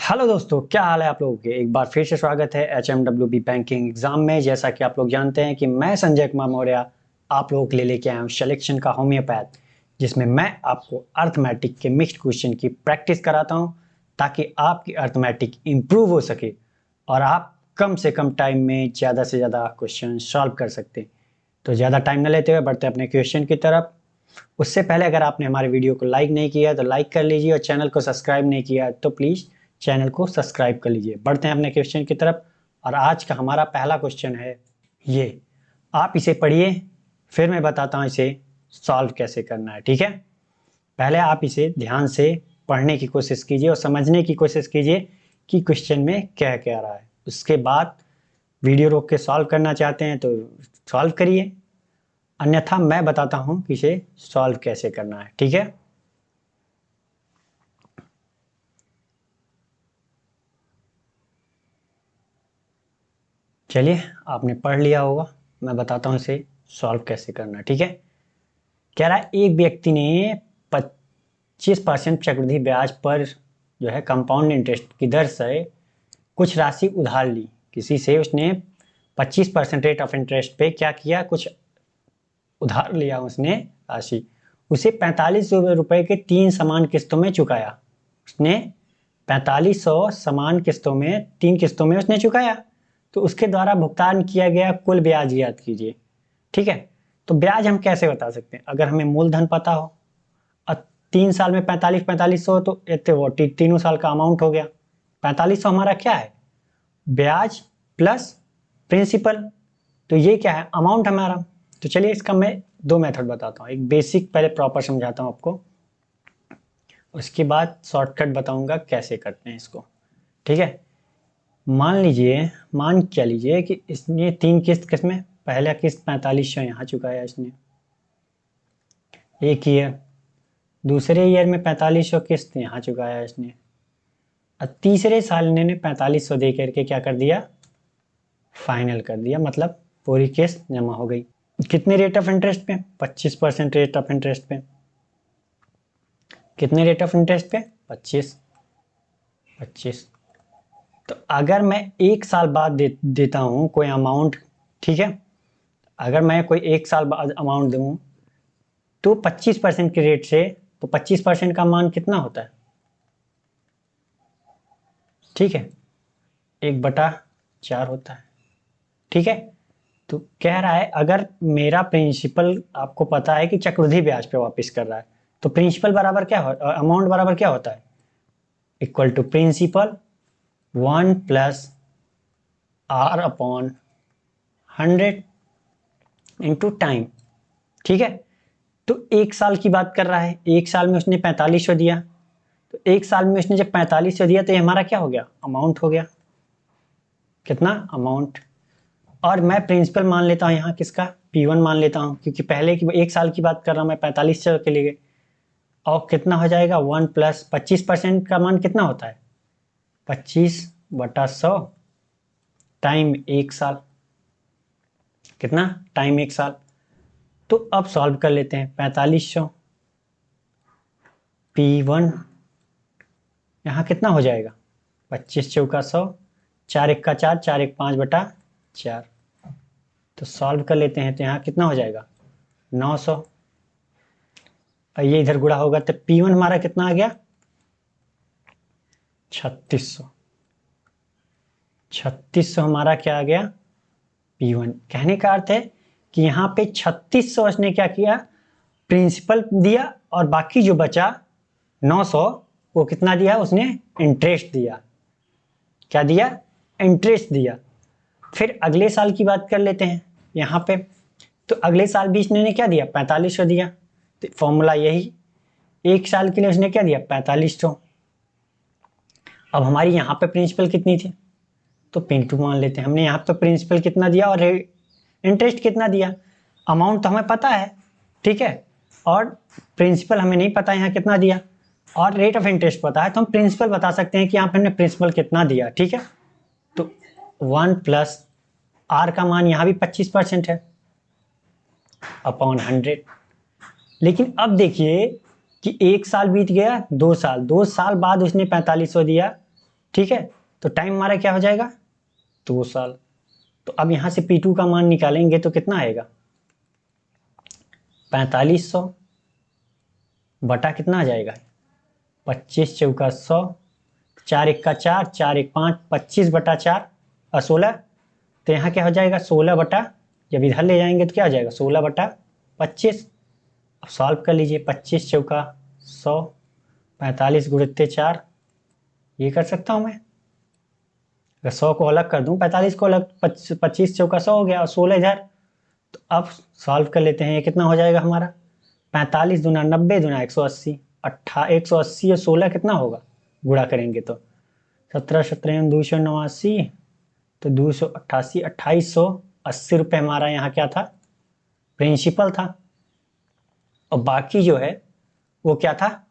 Hello दोस्तों, क्या हाल है आप लोगों के। एक बार फिर से स्वागत है HMWB बैंकिंग एग्जाम में। जैसा कि आप लोग जानते हैं कि मैं संजय कुमार मौर्य आप लोगों के लिए लेके आया हूँ सिलेक्शन का होम्योपैथ, जिसमें मैं आपको अर्थमेटिक के मिक्स्ड क्वेश्चन की प्रैक्टिस कराता हूँ ताकि आपकी अर्थमेटिक इम्प्रूव हो सके और आप कम से कम टाइम में ज़्यादा से ज़्यादा क्वेश्चन सॉल्व कर सकते। तो ज़्यादा टाइम न लेते हुए बढ़ते अपने क्वेश्चन की तरफ। उससे पहले अगर आपने हमारे वीडियो को लाइक नहीं किया तो लाइक कर लीजिए और चैनल को सब्सक्राइब नहीं किया तो प्लीज़ चैनल को सब्सक्राइब कर लीजिए। बढ़ते हैं अपने क्वेश्चन की तरफ और आज का हमारा पहला क्वेश्चन है ये। आप इसे पढ़िए, फिर मैं बताता हूँ इसे सॉल्व कैसे करना है। ठीक है, पहले आप इसे ध्यान से पढ़ने की कोशिश कीजिए और समझने की कोशिश कीजिए कि क्वेश्चन में क्या क्या रहा है। उसके बाद वीडियो रोक के सॉल्व करना चाहते हैं तो सॉल्व करिए, अन्यथा मैं बताता हूँ कि इसे सॉल्व कैसे करना है। ठीक है, चलिए आपने पढ़ लिया होगा, मैं बताता हूँ इसे सॉल्व कैसे करना है। ठीक है, कह रहा है एक व्यक्ति ने 25% चक्रवृद्धि ब्याज पर जो है कंपाउंड इंटरेस्ट की दर से कुछ राशि उधार ली। किसी से उसने 25% रेट ऑफ इंटरेस्ट पे क्या किया, कुछ उधार लिया उसने राशि। उसे 4500 रुपए के 3 समान किस्तों में चुकाया। उसने 4500 समान किस्तों में 3 किस्तों में उसने चुकाया। तो उसके द्वारा भुगतान किया गया कुल ब्याज ज्ञात कीजिए। ठीक है, तो ब्याज हम कैसे बता सकते हैं, अगर हमें मूलधन पता हो और 3 साल में 45-4500 तो इतने वो तीनों साल का अमाउंट हो गया। 4500 हमारा क्या है, ब्याज प्लस प्रिंसिपल। तो ये क्या है, अमाउंट हमारा। तो चलिए इसका मैं दो मेथड बताता हूँ, एक बेसिक पहले प्रॉपर समझाता हूँ आपको, उसके बाद शॉर्टकट बताऊंगा कैसे करते हैं इसको। ठीक है, मान क्या लीजिए कि इसने 3 किस्त, किसमें पहला किस्त 4500 यहाँ चुकाया इसने एक ईयर, दूसरे ईयर में 4500 किस्त यहाँ चुकाया इसने, और तीसरे साल इन्होंने 4500 दे करके क्या कर दिया, फाइनल कर दिया, मतलब पूरी किस्त जमा हो गई। कितने रेट ऑफ इंटरेस्ट पे, 25% रेट ऑफ इंटरेस्ट पे। कितने रेट ऑफ इंटरेस्ट पे, 25। तो अगर मैं एक साल बाद देता हूं कोई अमाउंट, ठीक है, अगर मैं कोई एक साल बाद अमाउंट दूं तो 25% के रेट से, तो 25% का मान कितना होता है, ठीक है, 1/4 होता है। ठीक है, तो कह रहा है अगर मेरा प्रिंसिपल आपको पता है कि चक्रवृद्धि ब्याज पे वापस कर रहा है, तो प्रिंसिपल बराबर क्या हो, अमाउंट बराबर क्या होता है, equal to principal 1+R/100 into time. ठीक है, तो एक साल की बात कर रहा है, एक साल में उसने 4500 दिया, तो एक साल में उसने जब 4500 दिया तो ये हमारा क्या हो गया, अमाउंट हो गया। कितना अमाउंट, और मैं प्रिंसिपल मान लेता हूँ यहाँ किसका, P1 मान लेता हूँ, क्योंकि पहले की एक साल की बात कर रहा हूँ मैं 4500 के लिए। और कितना हो जाएगा, 1+25% का मान कितना होता है, 25/100 टाइम एक साल। कितना, टाइम एक साल। तो अब सॉल्व कर लेते हैं, 4500 P1 यहाँ कितना हो जाएगा, 25×4 4×1=4, 4×1=5/4। तो सॉल्व कर लेते हैं, तो यहाँ कितना हो जाएगा, 900। और ये इधर गुणा होगा तो P1 हमारा कितना आ गया, 3600। 3600 हमारा क्या आ गया, P1। कहने का अर्थ है कि यहाँ पे 3600 उसने क्या किया, प्रिंसिपल दिया, और बाकी जो बचा 900 वो कितना दिया उसने, इंटरेस्ट दिया। क्या दिया, इंटरेस्ट दिया। फिर अगले साल की बात कर लेते हैं यहाँ पे, तो अगले साल भी इसने क्या दिया, 4500 दिया। तो फॉर्मूला यही, एक साल के लिए उसने क्या दिया, 4500। अब हमारी यहाँ पे प्रिंसिपल कितनी थी, तो पिंटू मान लेते हैं। हमने यहाँ पे प्रिंसिपल कितना दिया और इंटरेस्ट कितना दिया, अमाउंट तो हमें पता है, ठीक है, और प्रिंसिपल हमें नहीं पता यहाँ कितना दिया, और रेट ऑफ इंटरेस्ट पता है, तो हम प्रिंसिपल बता सकते हैं कि यहाँ पे हमने प्रिंसिपल कितना दिया। ठीक है, तो 1+R का मान यहाँ भी 25% है अपॉन 100। लेकिन अब देखिए कि एक साल बीत गया, 2 साल बाद उसने 4500 दिया, ठीक है, तो टाइम हमारा क्या हो जाएगा 2 साल। तो अब यहाँ से P2 का मान निकालेंगे तो कितना आएगा 4500 बटा कितना आ जाएगा 25 चौका 100, 4 एक का 4, 4 एक 5, 25 बटा 4 और 16। तो यहाँ क्या हो जाएगा 16 बटा, जब इधर ले जाएंगे तो क्या हो जाएगा 16 बटा 25। अब सॉल्व कर लीजिए, 25 चौका 100, 45 गुणित्ते 4, ये कर सकता हूँ मैं। अगर 100 को अलग कर दूं, 45 को अलग, 25 चौका 100 हो गया और 16 इधर। तो अब सॉल्व कर लेते हैं, ये कितना हो जाएगा हमारा 45 दूना 90 दूना 180, 180 और 16 कितना होगा गुणा करेंगे तो 17 17 289, तो 288, 2880 रुपये हमारा यहाँ क्या था प्रिंसिपल था। और बाकी जो है वो क्या था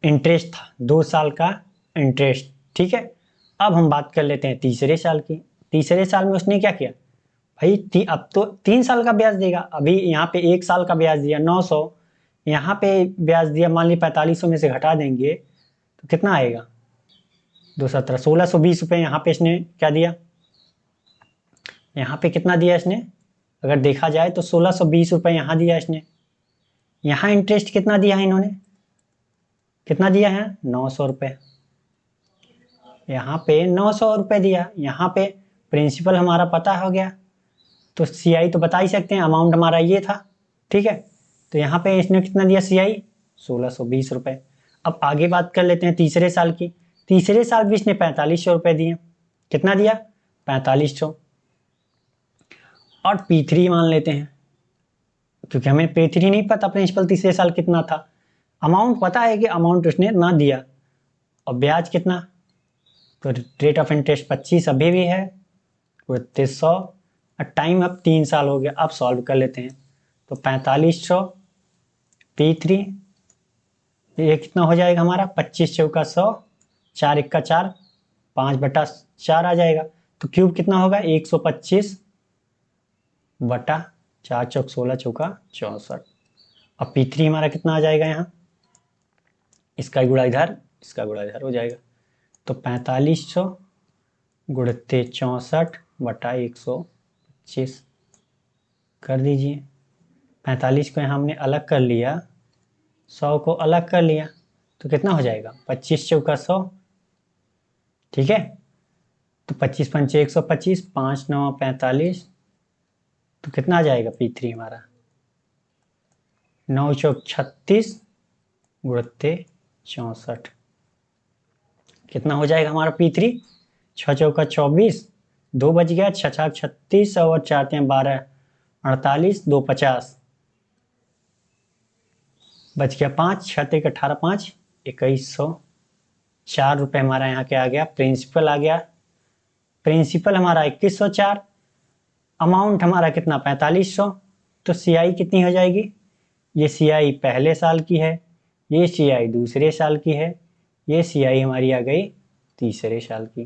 इंटरेस्ट था, 2 साल का इंटरेस्ट। ठीक है, अब हम बात कर लेते हैं तीसरे साल की। तीसरे साल में उसने क्या किया भाई, अब तो 3 साल का ब्याज देगा। अभी यहाँ पे 1 साल का ब्याज दिया 900, यहाँ पे ब्याज दिया मान ली 4500 में से घटा देंगे तो कितना आएगा 217, 1620 रुपये। यहाँ पे इसने क्या दिया, यहाँ पे कितना दिया इसने, अगर देखा जाए तो 1620 रुपये यहाँ दिया इसने। यहाँ इंटरेस्ट कितना दिया है इन्होंने, कितना दिया है 900 रुपये। यहाँ पे 900 रुपये दिया, यहाँ पे प्रिंसिपल हमारा पता हो गया तो सीआई तो बता ही सकते हैं, अमाउंट हमारा ये था। ठीक है, तो यहाँ पे इसने कितना दिया सीआई 1620 रुपये। अब आगे बात कर लेते हैं तीसरे साल की। तीसरे साल भी इसने 4500 रुपये दिए, कितना दिया 4500। और P3 मान लेते हैं, क्योंकि हमें P3 नहीं पता प्रिंसिपल तीसरे साल कितना था। अमाउंट पता है कि अमाउंट उसने ना दिया, और ब्याज कितना, तो रेट ऑफ इंटरेस्ट 25 अभी भी है, 100 और टाइम अब 3 साल हो गया। अब सॉल्व कर लेते हैं, तो 4500 P3 ये कितना हो जाएगा हमारा 25 चौका 100, 4 एक का 4, 5 बटा 4 आ जाएगा। तो क्यूब कितना होगा 125 बटा 4 चौक 16 चौका 64। अब P3 हमारा कितना आ जाएगा यहाँ, इसका गुणा इधर, इसका गुणा इधर हो जाएगा। तो 4500 गुणित्ते 64 बटा 125 कर दीजिए। 45 को यहाँ हमने अलग कर लिया, 100 को अलग कर लिया, तो कितना हो जाएगा 25 चौका 100। ठीक है, तो 25 पंचे 125, 5 9 45, तो कितना आ जाएगा P3 हमारा 9 चौक 36 गुणित्ते 64, कितना हो जाएगा हमारा P3 6 चौका 24, 2 बच गया, 6 छाक 36 और 4 3 12 48, 2 50 बच गया 5, 6 एक 18 5 2104 रुपये हमारा यहाँ क्या आ गया प्रिंसिपल आ गया। प्रिंसिपल हमारा 2104, अमाउंट हमारा कितना 4500। तो सीआई कितनी हो जाएगी, ये सीआई पहले साल की है, ये सीआई दूसरे साल की है, ये सीआई हमारी आ गई तीसरे साल की।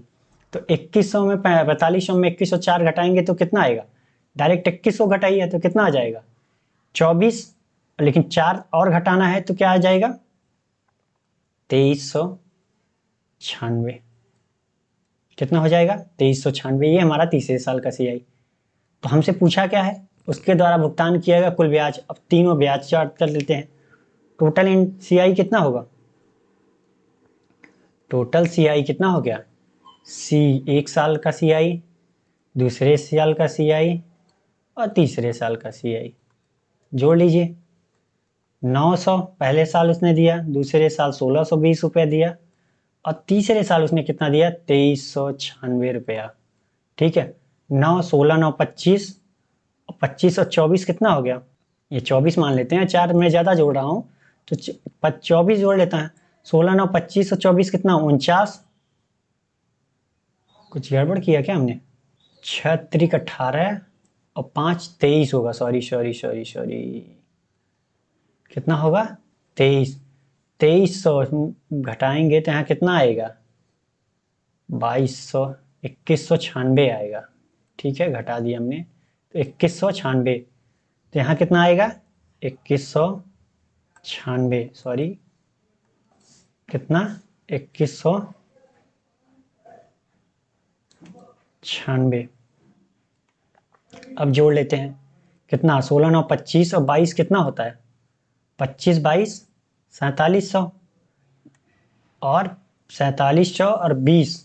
तो 2100 में 4500 में 2104 घटाएंगे तो कितना आएगा, डायरेक्ट 2100 घटाइए तो कितना आ जाएगा 24, लेकिन 4 और घटाना है तो क्या आ जाएगा 2396। कितना हो जाएगा 2396, ये हमारा तीसरे साल का सीआई। तो हमसे पूछा क्या है, उसके द्वारा भुगतान किया गया कुल ब्याज। अब तीनों ब्याज चार्ट कर लेते हैं, टोटल इन सीआई कितना होगा, टोटल सीआई कितना हो गया सी 1 साल का सीआई, दूसरे साल का सीआई और तीसरे साल का सीआई जोड़ लीजिए। 900 पहले साल उसने दिया, दूसरे साल 1620 रुपया दिया और तीसरे साल उसने कितना दिया 2396 रुपया। ठीक है, 9 16 9 25 और 25 और 24 कितना हो गया, ये 24 मान लेते हैं, 4 मैं ज़्यादा जोड़ रहा हूँ तो 24 जोड़ लेता है। 16 9 25 और 24 कितना 49, कुछ गड़बड़ किया क्या हमने, 6 त्रिक 18 और 5 23 होगा, सॉरी सॉरी सॉरी सॉरी, कितना होगा 23, 2300 घटाएंगे तो यहाँ कितना आएगा 2200, 2196 आएगा। ठीक है, घटा दिया हमने तो 2196, तो यहाँ कितना आएगा 2196, सॉरी कितना 2100 96। अब जोड़ लेते हैं, कितना 16 9 25 और 22 कितना होता है, 25 22 4700, और 4700 और 20,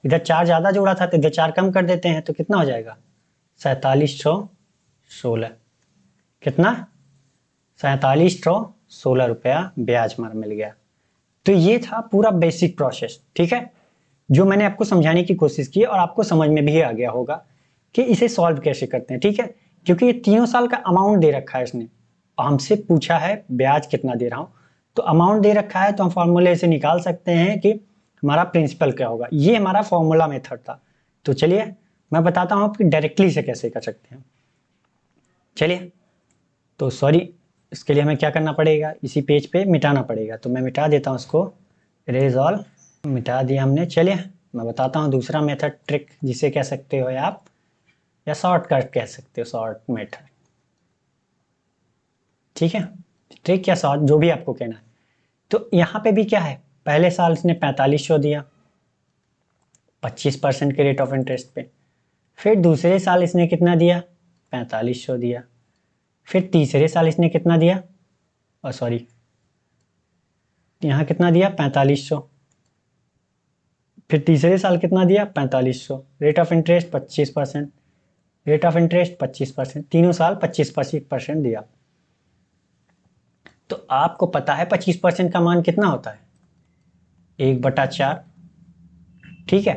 इधर 4 ज़्यादा जोड़ा था तो इधर 4 कम कर देते हैं, तो कितना हो जाएगा 4716। कितना 4716 रुपया ब्याज हमारा मिल गया। तो ये था पूरा बेसिक प्रोसेस, ठीक है, जो मैंने आपको समझाने की कोशिश की और आपको समझ में भी आ गया होगा कि इसे सॉल्व कैसे करते हैं, ठीक है, क्योंकि ये तीनों साल का अमाउंट दे रखा है इसने, हमसे पूछा है ब्याज कितना दे रहा हूं, तो अमाउंट दे रखा है तो हम फॉर्मूले से निकाल सकते हैं कि हमारा प्रिंसिपल क्या होगा। ये हमारा फॉर्मूला मेथड था। तो चलिए मैं बताता हूं कि डायरेक्टली से कैसे कर सकते हैं। चलिए, तो सॉरी, इसके लिए हमें क्या करना पड़ेगा, इसी पेज पे मिटाना पड़ेगा, तो मैं मिटा देता हूं इसको, इरेज ऑल, मिटा दिया हमने। चलिए मैं बताता हूं दूसरा मेथड, ट्रिक जिसे कह सकते हो आप, या शॉर्टकट कह सकते हो, शॉर्ट मेथड, ठीक है, ट्रिक या शॉर्ट जो भी आपको कहना है। तो यहाँ पे भी क्या है, पहले साल इसने 4500 दिया 25% के रेट ऑफ इंटरेस्ट पे, फिर दूसरे साल इसने कितना दिया 4500 दिया, फिर तीसरे साल इसने कितना दिया, और सॉरी यहाँ कितना दिया 4500, फिर तीसरे साल कितना दिया 4500, rate of interest 25%, rate of interest 25%, तीनों साल 25% दिया। तो आपको पता है 25% का मान कितना होता है, 1/4, ठीक है।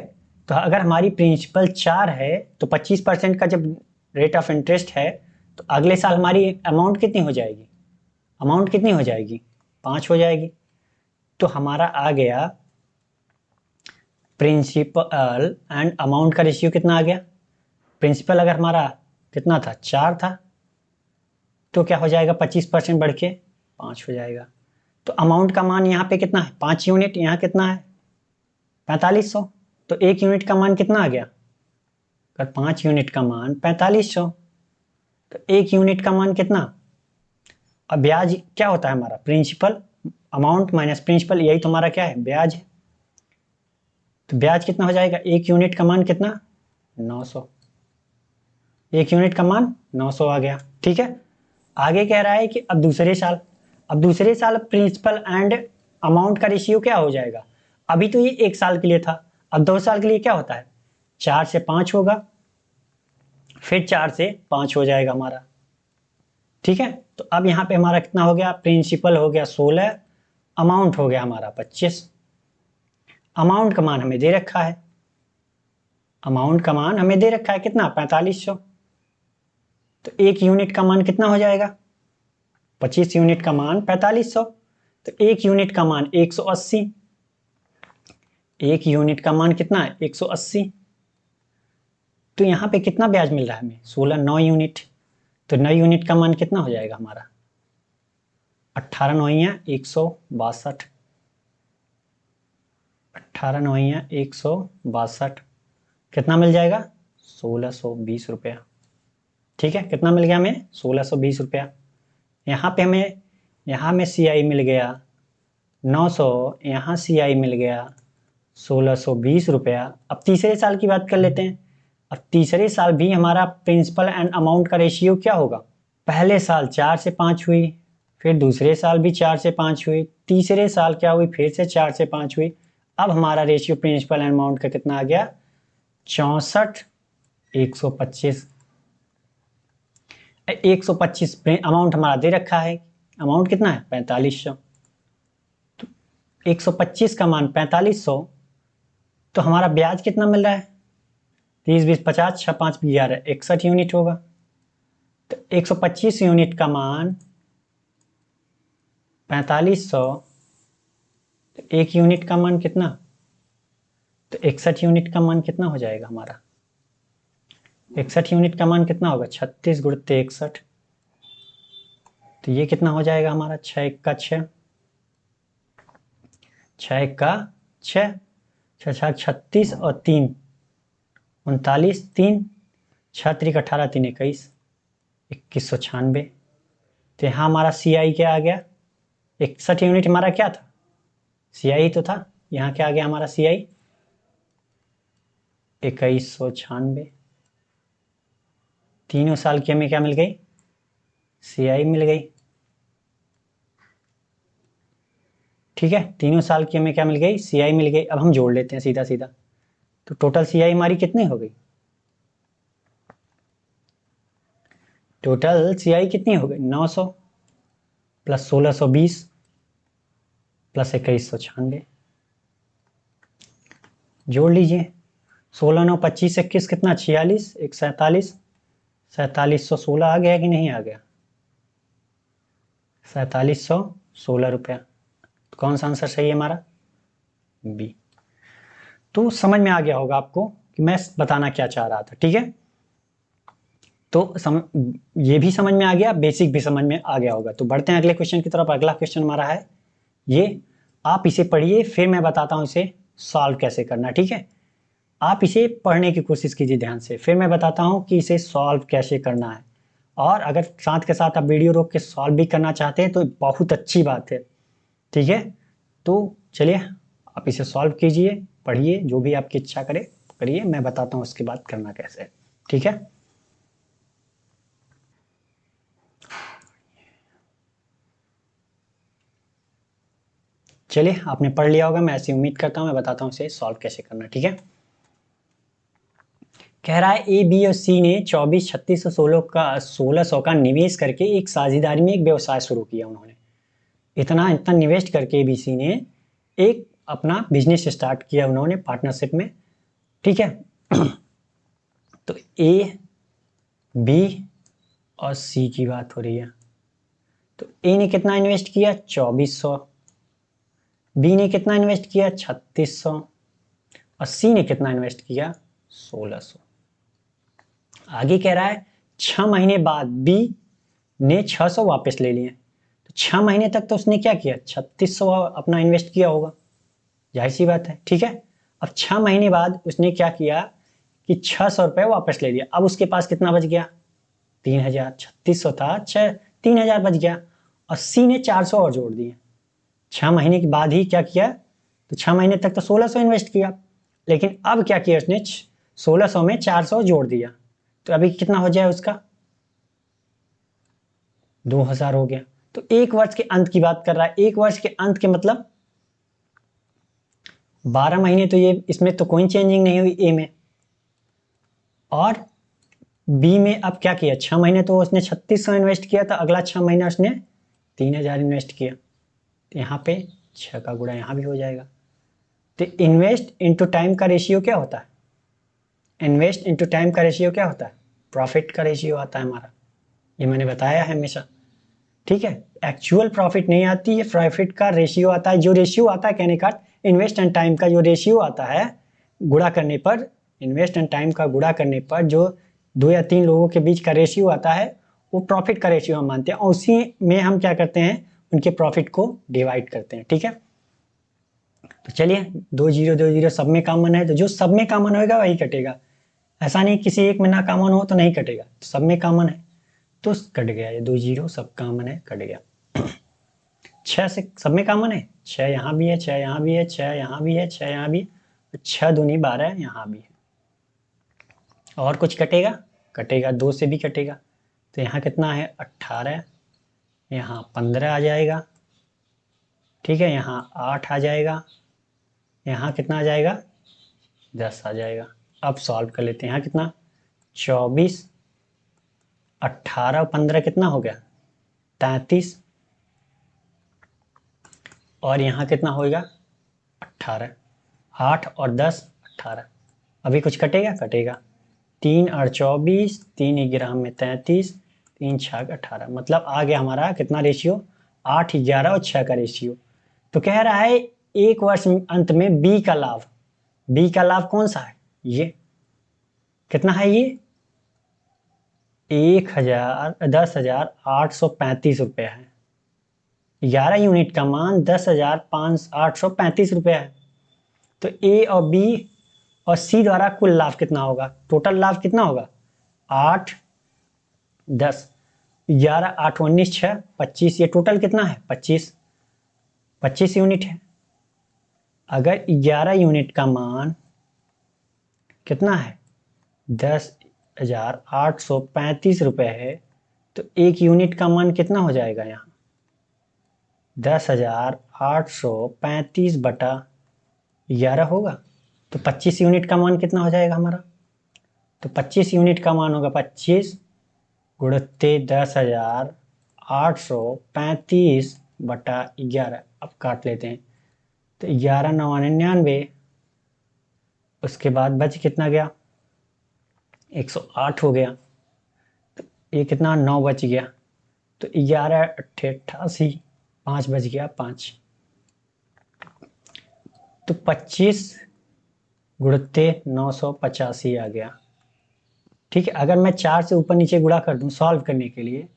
तो अगर हमारी प्रिंसिपल 4 है तो 25% का जब रेट ऑफ इंटरेस्ट है तो अगले साल हमारी अमाउंट कितनी हो जाएगी, अमाउंट कितनी हो जाएगी 5 हो जाएगी। तो हमारा आ गया प्रिंसिपल एंड अमाउंट का रेशियो कितना आ गया, प्रिंसिपल अगर हमारा कितना था 4 था, तो क्या हो जाएगा 25% बढ़ के 5 हो जाएगा। तो अमाउंट का मान यहाँ पे कितना है 5 यूनिट, यहाँ कितना है 4500, तो 1 यूनिट का मान कितना आ गया, अगर 5 यूनिट का मान 4500, तो 1 यूनिट का मान कितना, अब ब्याज क्या होता है हमारा, प्रिंसिपल अमाउंट माइनस प्रिंसिपल, यही तो हमारा क्या है ब्याज है। तो ब्याज कितना हो जाएगा, 1 यूनिट का मान कितना 900, 1 यूनिट का मान 900 आ गया, ठीक है। आगे कह रहा है कि अब दूसरे साल प्रिंसिपल एंड अमाउंट का रेशियो क्या हो जाएगा, अभी तो ये 1 साल के लिए था, अब 2 साल के लिए क्या होता है 4 से 5 होगा, फिर 4 से 5 हो जाएगा हमारा, ठीक है। तो अब यहाँ पे हमारा कितना हो गया, प्रिंसिपल हो गया 16, अमाउंट हो गया हमारा 25। अमाउंट का मान हमें दे रखा है, अमाउंट का मान हमें दे रखा है कितना 4500, तो 1 यूनिट का मान कितना हो जाएगा, 25 यूनिट का मान 4500, तो 1 यूनिट का मान 180, 1 यूनिट का मान कितना है 180। तो यहाँ पे कितना ब्याज मिल रहा है हमें 16, 9 यूनिट, तो 9 यूनिट का मान कितना हो जाएगा हमारा 18 9 162, 18 9 162, कितना मिल जाएगा 1620 रुपया, ठीक है। कितना मिल गया हमें 1620 रुपया। यहाँ पे हमें, यहाँ में CI मिल गया 900, यहाँ CI मिल गया 1620 रुपया। अब तीसरे साल की बात कर लेते हैं। अब तीसरे साल भी हमारा प्रिंसिपल एंड अमाउंट का रेशियो क्या होगा, पहले साल 4 से 5 हुई, फिर दूसरे साल भी 4 से 5 हुई, तीसरे साल क्या हुई फिर से 4 से 5 हुई। अब हमारा रेशियो प्रिंसिपल एंड अमाउंट का कितना आ गया 64 125, 125 अमाउंट हमारा दे रखा है, अमाउंट कितना है 4500, तो 125 का मान 4500, तो हमारा ब्याज कितना मिल रहा है 30 20 50 6 5 11 61 यूनिट होगा। तो 125 यूनिट का मान 4500, तो 1 यूनिट का मान कितना, तो 61 यूनिट का मान कितना हो जाएगा हमारा, 61 यूनिट का मान कितना होगा 36 गुणित 61, तो ये कितना हो जाएगा हमारा 6 1 का 6, 6 1 का 6, 6 36 और 3 39, 3 6 3 18 3 21 2196। तो यहाँ हमारा CI क्या आ गया 61 यूनिट हमारा क्या था CI तो था, यहाँ क्या आ गया हमारा CI 2196। तीनों साल की हमें क्या मिल गई? CI मिल गई। ठीक है, तीनों साल की हमें क्या मिल गई? CI मिल गई। अब हम जोड़ लेते हैं सीधा सीधा। तो टोटल CI हमारी कितनी हो गई? टोटल CI कितनी हो गई? 900 प्लस 1620 प्लस 2196। जोड़ लीजिए। 16 9 25 21 कितना? 46, एक 47। 4716 आ गया कि नहीं आ गया? 4716 रुपया। तो कौन सा आंसर सही है हमारा? बी। तो समझ में आ गया होगा आपको कि मैं बताना क्या चाह रहा था। ठीक है, तो ये भी समझ में आ गया, बेसिक भी समझ में आ गया होगा। तो बढ़ते हैं अगले क्वेश्चन की तरफ। अगला क्वेश्चन हमारा है ये, आप इसे पढ़िए फिर मैं बताता हूं इसे सॉल्व कैसे करना। ठीक है, आप इसे पढ़ने की कोशिश कीजिए ध्यान से, फिर मैं बताता हूं कि इसे सॉल्व कैसे करना है। और अगर साथ के साथ आप वीडियो रोक के सॉल्व भी करना चाहते हैं तो बहुत अच्छी बात है। ठीक है, तो चलिए आप इसे सॉल्व कीजिए, पढ़िए, जो भी आपकी इच्छा करे करिए, मैं बताता हूँ उसके बाद करना कैसे है। ठीक है, चलिए आपने पढ़ लिया होगा, मैं ऐसी उम्मीद करता हूँ। मैं बताता हूँ इसे सॉल्व कैसे करना। ठीक है, कह रहा है ए, बी और सी ने 24, 36 और 1600 का निवेश करके एक साझेदारी में एक व्यवसाय शुरू किया। उन्होंने इतना इतना निवेश करके ABC ने एक अपना बिजनेस स्टार्ट किया, उन्होंने पार्टनरशिप में। ठीक है, तो A, B और C की बात हो रही है। तो A ने कितना इन्वेस्ट किया? 2400। B ने कितना इन्वेस्ट किया? 3600। और C ने कितना इन्वेस्ट किया? 1600। आगे कह रहा है 6 महीने बाद B ने 600 वापस ले लिए। तो 6 महीने तक तो उसने क्या किया? 3600 अपना इन्वेस्ट किया होगा, जाहिर सी बात है। ठीक है, अब 6 महीने बाद उसने क्या किया कि 600 रुपये वापस ले लिया। अब उसके पास कितना बच गया? 3000। 3600 था, 3000 बच गया। और C ने 400 और जोड़ दिए। 6 महीने के बाद ही क्या किया? तो 6 महीने तक तो 1600 इन्वेस्ट किया, लेकिन अब क्या किया उसने? 1600 में 400 जोड़ दिया। तो अभी कितना हो जाए उसका? 2000 हो गया। तो एक वर्ष के अंत की बात कर रहा है। एक वर्ष के अंत के मतलब 12 महीने, तो ये इसमें तो कोई चेंजिंग नहीं हुई ए में। और बी में अब क्या किया? 6 महीने तो उसने 3600 इन्वेस्ट किया था, अगला 6 महीना उसने 3000 इन्वेस्ट किया। तो यहाँ पे 6 का गुणा यहाँ भी हो जाएगा। तो इन्वेस्ट इंटू टाइम का रेशियो क्या होता है? इन्वेस्ट इंटू टाइम का रेशियो क्या होता है? प्रॉफिट का रेशियो आता है हमारा, ये मैंने बताया है हमेशा। ठीक है, एक्चुअल प्रॉफिट नहीं आती है, प्रॉफिट का रेशियो आता है। जो रेशियो आता है कहने का इन्वेस्ट एंड टाइम का जो रेशियो आता है गुणा करने पर, इन्वेस्ट एंड टाइम का गुणा करने पर जो 2 या 3 लोगों के बीच का रेशियो आता है वो प्रॉफिट का रेशियो हम मानते हैं, और उसी में हम क्या करते हैं? उनके प्रॉफिट को डिवाइड करते हैं। ठीक है, तो चलिए 2 0 2 0 सब में कॉमन है, तो जो सब में कॉमन होगा वही कटेगा। ऐसा नहीं किसी एक में ना कॉमन हो तो नहीं कटेगा, तो सब में कॉमन है तो कट गया। ये 2 0 सब कॉमन है, कट गया। 6 से सब में कॉमन है, 6 यहाँ भी है, 6 यहाँ भी है, 6 यहाँ भी है, 6 यहाँ भी, 6 दूनी 12 यहाँ भी है। और कुछ कटेगा? कटेगा, 2 से भी कटेगा। तो यहाँ कितना है? 18। यहाँ 15 आ जाएगा। ठीक है, यहाँ 8 आ जाएगा। यहाँ कितना आ जाएगा? 10 आ जाएगा। अब सॉल्व कर लेते हैं। यहाँ कितना? 24, 18 और 15 कितना हो गया? 33। और यहाँ कितना होगा? 18। 8 और 10 18। अभी कुछ कटेगा? कटेगा। 3 और 24, 3 11 में 33, 3 6 18। मतलब आ गया हमारा कितना रेशियो? 8 11 और 6 का रेशियो। तो कह रहा है एक वर्ष अंत में बी का लाभ। बी का लाभ कौन सा है? ये कितना है? ये 10,835 रुपये है। 11 यूनिट का मान 10,835 रुपये है। तो ए और बी और सी द्वारा कुल लाभ कितना होगा? टोटल लाभ कितना होगा? 8 10 11 8 19 6 25। ये टोटल कितना है? 25 यूनिट है। अगर 11 यूनिट का मान कितना है 10,835 रुपये है, तो एक यूनिट का मान कितना हो जाएगा यहाँ 10,835 बटा 11 होगा। तो 25 यूनिट का मान कितना हो जाएगा हमारा, तो 25 यूनिट का मान होगा 25 गुणित 10,835 बटा 11। अब काट लेते हैं, तो 11 9 99, उसके बाद बच कितना गया 108 हो गया। तो ये कितना 9 बच गया, तो 11 अट्ठे 88, 5 बच गया 5। तो 25 गुणित 985 आ गया। ठीक है, अगर मैं 4 से ऊपर नीचे गुणा कर दूं सॉल्व करने के लिए,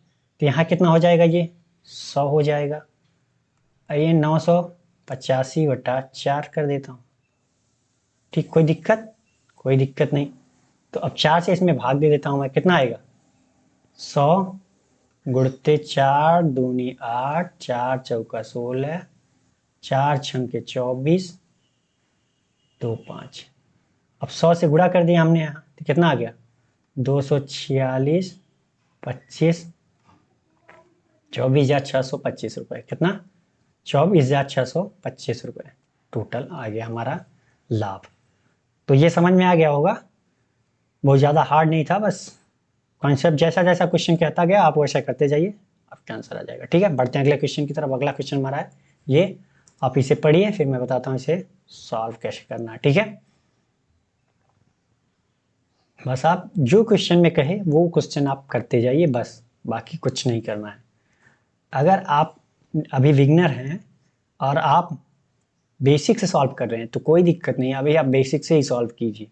तो यहाँ कितना हो जाएगा, ये 100 हो जाएगा। ये 985 बटा 4 कर देता हूँ। ठीक, कोई दिक्कत, कोई दिक्कत नहीं। तो अब 4 से इसमें भाग दे देता हूँ मैं, कितना आएगा 100 गुणते 4 दूनी 8, 4 चौका 16, 4 छंके 24, 2 5। अब 100 से गुणा कर दिया हमने यहाँ, तो कितना आ गया 246, 25, 24,625 रुपये। कितना 24,625 रुपये टोटल आ गया हमारा लाभ। तो ये समझ में आ गया होगा, बहुत ज़्यादा हार्ड नहीं था, बस कॉन्सेप्ट जैसा जैसा क्वेश्चन कहता गया आप वैसा करते जाइए, आपका आंसर आ जाएगा। ठीक है, बढ़ते हैं अगले क्वेश्चन की तरफ। अगला क्वेश्चन हमारा है ये, आप इसे पढ़िए फिर मैं बताता हूँ इसे सॉल्व कैसे करना है। ठीक है, बस आप जो क्वेश्चन में कहे वो क्वेश्चन आप करते जाइए, बस बाकी कुछ नहीं करना है। अगर आप अभी बिगनर हैं और आप बेसिक से सॉल्व कर रहे हैं तो कोई दिक्कत नहीं, अभी आप बेसिक से ही सॉल्व कीजिए,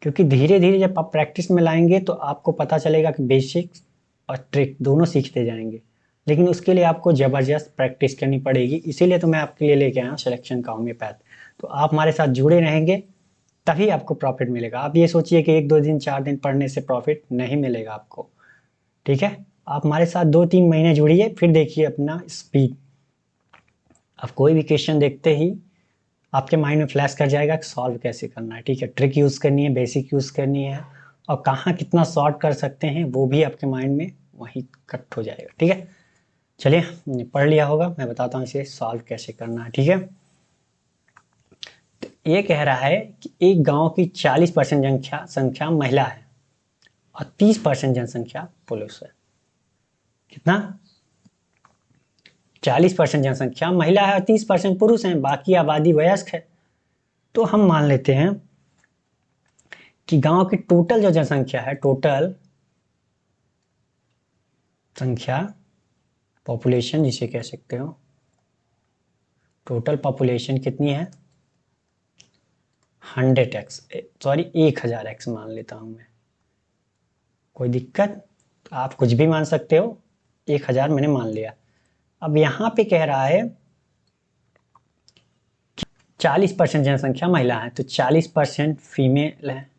क्योंकि धीरे धीरे जब आप प्रैक्टिस में लाएंगे तो आपको पता चलेगा कि बेसिक और ट्रिक दोनों सीखते जाएंगे। लेकिन उसके लिए आपको ज़बरदस्त प्रैक्टिस करनी पड़ेगी, इसीलिए तो मैं आपके लिए लेके आया हूँ सिलेक्शन का होम्योपैथ। तो आप हमारे साथ जुड़े रहेंगे तभी आपको प्रॉफिट मिलेगा। आप ये सोचिए कि 1 2 दिन 4 दिन पढ़ने से प्रॉफिट नहीं मिलेगा आपको। ठीक है, आप हमारे साथ 2 3 महीने जुड़िए, फिर देखिए अपना स्पीड। आप कोई भी क्वेश्चन देखते ही आपके माइंड में फ्लैश कर जाएगा कि सॉल्व कैसे करना है। ठीक है, ट्रिक यूज़ करनी है, बेसिक यूज़ करनी है, और कहाँ कितना शॉर्ट कर सकते हैं वो भी आपके माइंड में वहीं कट हो जाएगा। ठीक है, चलिए पढ़ लिया होगा, मैं बताता हूँ इसे सॉल्व कैसे करना है। ठीक है, तो ये कह रहा है कि एक गांव की 40% संख्या महिला है और 30% जनसंख्या पुरुष है। कितना 40% जनसंख्या महिला है और 30% पुरुष हैं, बाकी आबादी वयस्क है। तो हम मान लेते हैं कि गांव की टोटल जो जनसंख्या है, टोटल संख्या पॉपुलेशन जिसे कह सकते हो, टोटल पॉपुलेशन कितनी है 100x, सॉरी 1000x मान लेता हूं मैं, कोई दिक्कत, आप कुछ भी मान सकते हो, 1000 मैंने मान लिया। अब यहां पे कह रहा है 40% जनसंख्या महिला है, तो 40% फीमेल है,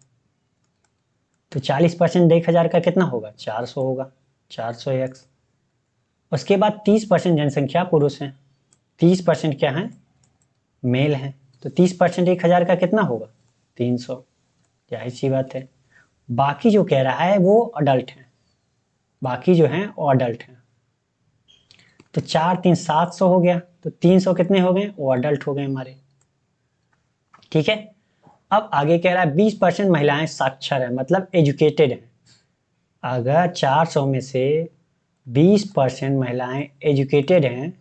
तो 40% 1000 का कितना होगा 400 होगा, 400x। उसके बाद 30% जनसंख्या पुरुष है, 30% क्या है मेल है, तो 30% 1000 का कितना होगा 300, जाहिर सी बात है। बाकी जो कह रहा है वो अडल्ट है, बाकी जो है वो अडल्ट है, तो 4 3 700 हो गया, तो 300 कितने हो गए वो अडल्ट हो गए हमारे। ठीक है, अब आगे कह रहा है 20% महिलाएं साक्षर है, मतलब एजुकेटेड है। अगर 400 में से 20% महिलाएं एजुकेटेड हैं,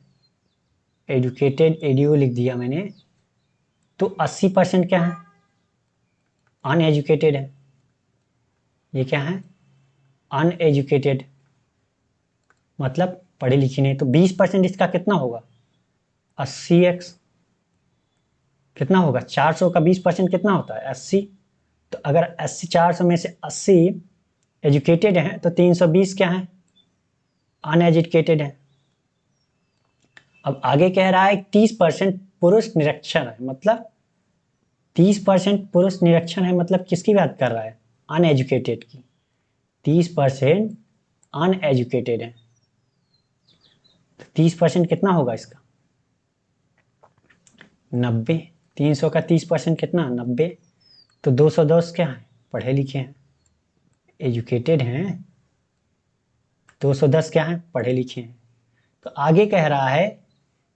एजुकेटेड एडियो लिख दिया मैंने, तो 80% क्या है अनएजुकेटेड है। ये क्या है अनएजुकेटेड, मतलब पढ़े लिखे नहीं। तो 20% इसका कितना होगा 80x, कितना होगा 400 का 20% कितना होता है 80। तो अगर 80 400 में से 80 एजुकेटेड हैं तो 320 क्या है अनएजुकेटेड है। अब आगे कह रहा है 30% पुरुष निरक्षर है, मतलब 30% पुरुष निरक्षर है, मतलब किसकी बात कर रहा है अनएजुकेटेड की। 30% अनएजुकेटेड है, तो 30% कितना होगा इसका 90। 300 का 30% कितना 90, तो 210 क्या है, पढ़े लिखे हैं, एजुकेटेड हैं। 210 क्या है, पढ़े लिखे हैं। तो आगे कह रहा है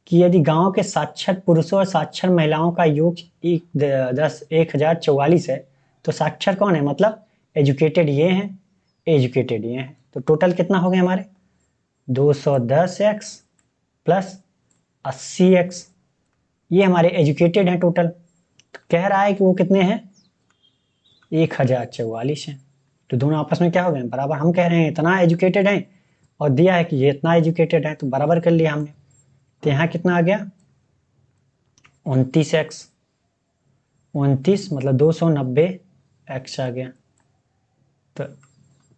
कि यदि गांव के साक्षर पुरुषों और साक्षर महिलाओं का योग 1044 है तो साक्षर कौन है, मतलब एजुकेटेड ये हैं, एजुकेटेड ये हैं। तो टोटल कितना हो गया हमारे 210x प्लस 80x, ये हमारे एजुकेटेड हैं टोटल। तो कह रहा है कि वो कितने हैं 1044 हैं। तो दोनों आपस में क्या हो गए बराबर। हम कह रहे हैं इतना एजुकेटेड हैं और दिया है कि ये इतना एजुकेटेड है, तो बराबर कर लिया हमने। तो यहाँ कितना आ गया 29x, 29 मतलब 290x आ गया। तो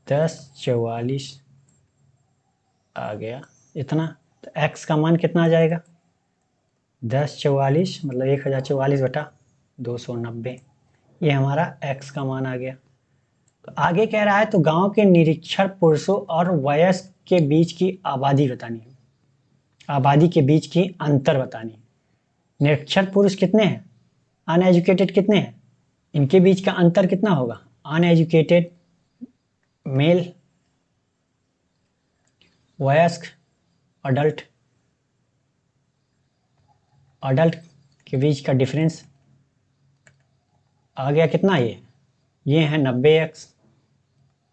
1044 आ गया इतना। तो x का मान कितना आ जाएगा 1044 मतलब 1044 बटा 290, ये हमारा x का मान आ गया। तो आगे कह रहा है तो गांव के निरीक्षर पुरुषों और वयस्क के बीच की आबादी बतानी है, आबादी के बीच की अंतर बतानी है। निरक्षर पुरुष कितने हैं, अनएजुकेटेड कितने हैं, इनके बीच का अंतर कितना होगा, अनएजुकेटेड मेल, वयस्क अडल्ट, अडल्ट के बीच का डिफरेंस आ गया कितना, ये है 90x,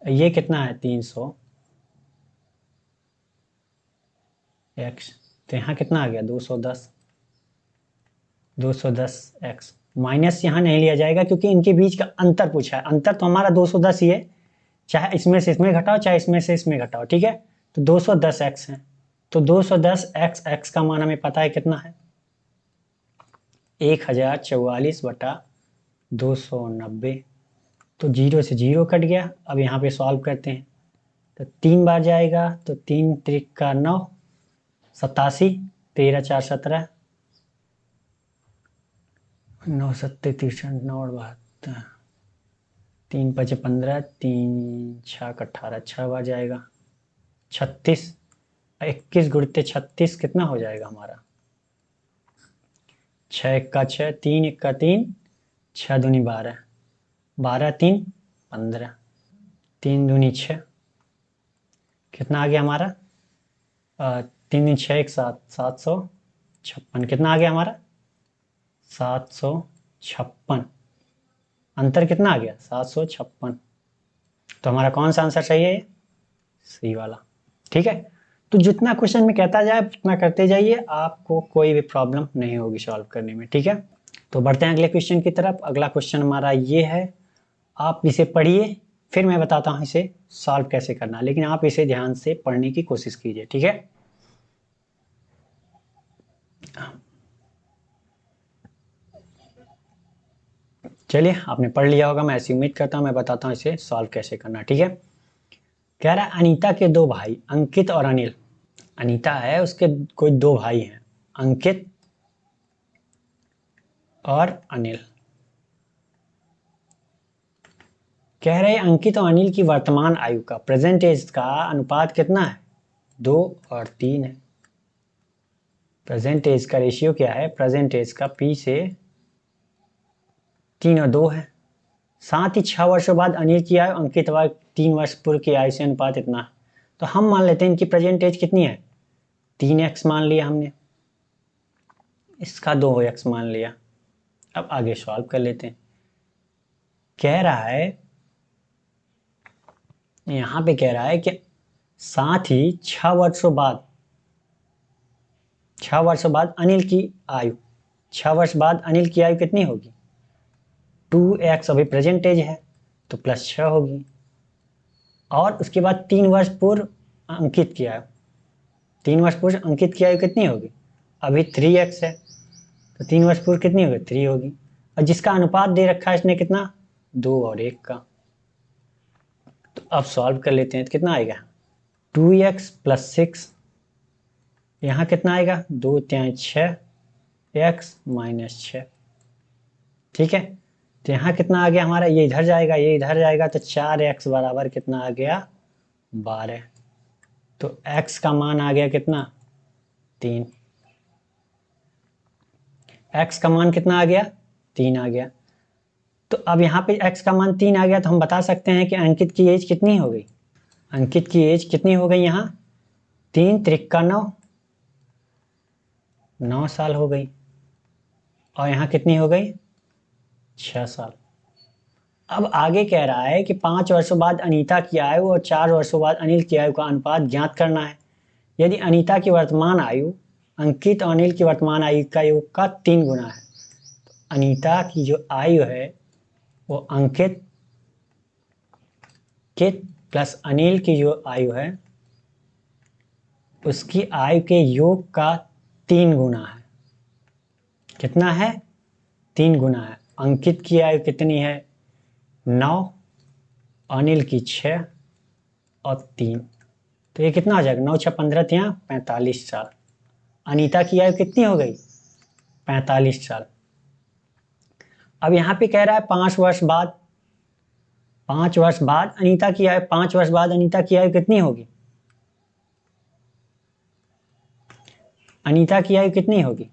ये कितना है 300x। तो यहाँ कितना आ गया 210x माइनस यहाँ नहीं लिया जाएगा क्योंकि इनके बीच का अंतर पूछा है। अंतर तो हमारा 210 ही है, चाहे इसमें से इसमें घटाओ चाहे इसमें से इसमें घटाओ, ठीक है। तो 210x है, तो 210x x का मान हमें पता है कितना है 1044 बटा 290। तो 0 से 0 कट गया। अब यहाँ पे सॉल्व करते हैं तो 3 बार जाएगा, तो 3 त्रिक का 9, 87, 13 4 17, 9 सत्ते 63, 9 और 72, 3 5 15, 3 6 18, 6 बार जाएगा 36, 21 गुणित 36 कितना हो जाएगा हमारा 6 1 का 6, 3 1 का 3, 6 दूनी 12, 12 3 15, 3 दूनी 6, कितना आ गया हमारा 3 दिन 6 1 7, 756, कितना आ गया हमारा 756। अंतर कितना आ गया 756। तो हमारा कौन सा आंसर सही है, सी वाला, ठीक है। तो जितना क्वेश्चन में कहता जाए उतना करते जाइए, आपको कोई भी प्रॉब्लम नहीं होगी सॉल्व करने में, ठीक है। तो बढ़ते हैं अगले क्वेश्चन की तरफ। अगला क्वेश्चन हमारा ये है, आप इसे पढ़िए फिर मैं बताता हूँ इसे सॉल्व कैसे करना, लेकिन आप इसे ध्यान से पढ़ने की कोशिश कीजिए, ठीक है। चलिए आपने पढ़ लिया होगा, मैं ऐसी उम्मीद करता हूँ। मैं बताता हूँ इसे सॉल्व कैसे करना, ठीक है। कह रहा है अनीता के 2 भाई अंकित और अनिल, अनीता है उसके कोई 2 भाई हैं अंकित और अनिल। कह रहे अंकित और अनिल की वर्तमान आयु का, प्रेजेंट एज का अनुपात कितना है 2 और 3 है। प्रेजेंट एज का रेशियो क्या है, प्रेजेंट एज का P से 3 और 2 है। साथ ही 6 वर्षों बाद अनिल की आयु अंकित व 3 वर्ष पूर्व की आयु से अनुपात इतना है। तो हम मान लेते हैं इनकी प्रेजेंट एज कितनी है 3x मान लिया हमने, इसका 2x मान लिया। अब आगे सॉल्व कर लेते हैं। कह रहा है यहाँ पे कह रहा है कि साथ ही 6 वर्षों बाद, 6 वर्षों बाद अनिल की आयु, 6 वर्ष बाद अनिल की आयु कितनी होगी 2x, अभी प्रेजेंट एज है तो प्लस 6 होगी। और उसके बाद 3 वर्ष पूर्व अंकित की आयु, 3 वर्ष पूर्व अंकित की आयु कितनी होगी, अभी 3x है तो 3 वर्ष पूर्व कितनी होगी 3 होगी। और जिसका अनुपात दे रखा है इसने कितना 2 और 1 का। तो अब सॉल्व कर लेते हैं तो कितना आएगा 2x प्लस 6, यहाँ कितना आएगा 2 3 6, x माइनस 6, ठीक है। तो यहाँ कितना आ गया हमारा, ये इधर जाएगा ये इधर जाएगा, तो 4x बराबर कितना आ गया 12। तो x का मान आ गया कितना 3, x का मान कितना आ गया 3 आ गया। तो अब यहाँ पे x का मान 3 आ गया, तो हम बता सकते हैं कि अंकित की एज कितनी हो गई। अंकित की एज कितनी हो गई यहाँ, 3 त्रिक 9, 9 साल हो गई। और यहाँ कितनी हो गई, 6 साल। अब आगे कह रहा है कि 5 वर्षों बाद अनीता की आयु और 4 वर्षों बाद अनिल की आयु का अनुपात ज्ञात करना है। यदि अनीता की वर्तमान आयु अंकित और अनिल की वर्तमान आयु का योग का 3 गुना है, तो अनीता की जो आयु है वो अंकित के प्लस अनिल की जो आयु है उसकी आयु के योग का 3 गुना है। कितना है, 3 गुना है। अंकित की आयु कितनी है, 9, अनिल की 6 और 3, तो ये कितना हो जाएगा, 9 6 15 यहाँ 45 साल। अनीता की आयु कितनी हो गई, 45 साल। अब यहाँ पे कह रहा है 5 वर्ष बाद, 5 वर्ष बाद अनीता की आयु, 5 वर्ष बाद अनीता की आयु कितनी होगी, अनीता की आयु कितनी होगी,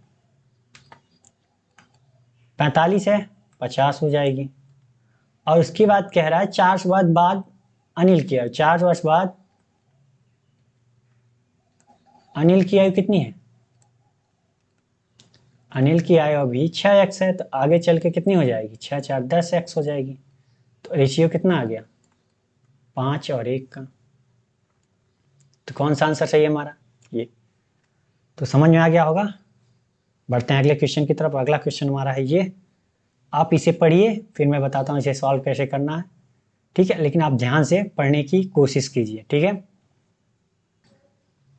45 है, 50 हो जाएगी। और उसके बाद कह रहा है 4 वर्ष बाद अनिल की आयु, 4 वर्ष बाद अनिल की आयु कितनी है, अनिल की आयु अभी 6x है, तो आगे चल के कितनी हो जाएगी, 6 4 10x हो जाएगी। तो रेशियो कितना आ गया, 5 और 1 का। तो कौन सा आंसर सही है हमारा, ये। तो समझ में आ गया होगा। बढ़ते हैं अगले क्वेश्चन की तरफ। अगला क्वेश्चन हमारा है ये, आप इसे पढ़िए, फिर मैं बताता हूँ इसे सॉल्व कैसे करना है, ठीक है। लेकिन आप ध्यान से पढ़ने की कोशिश कीजिए, ठीक है।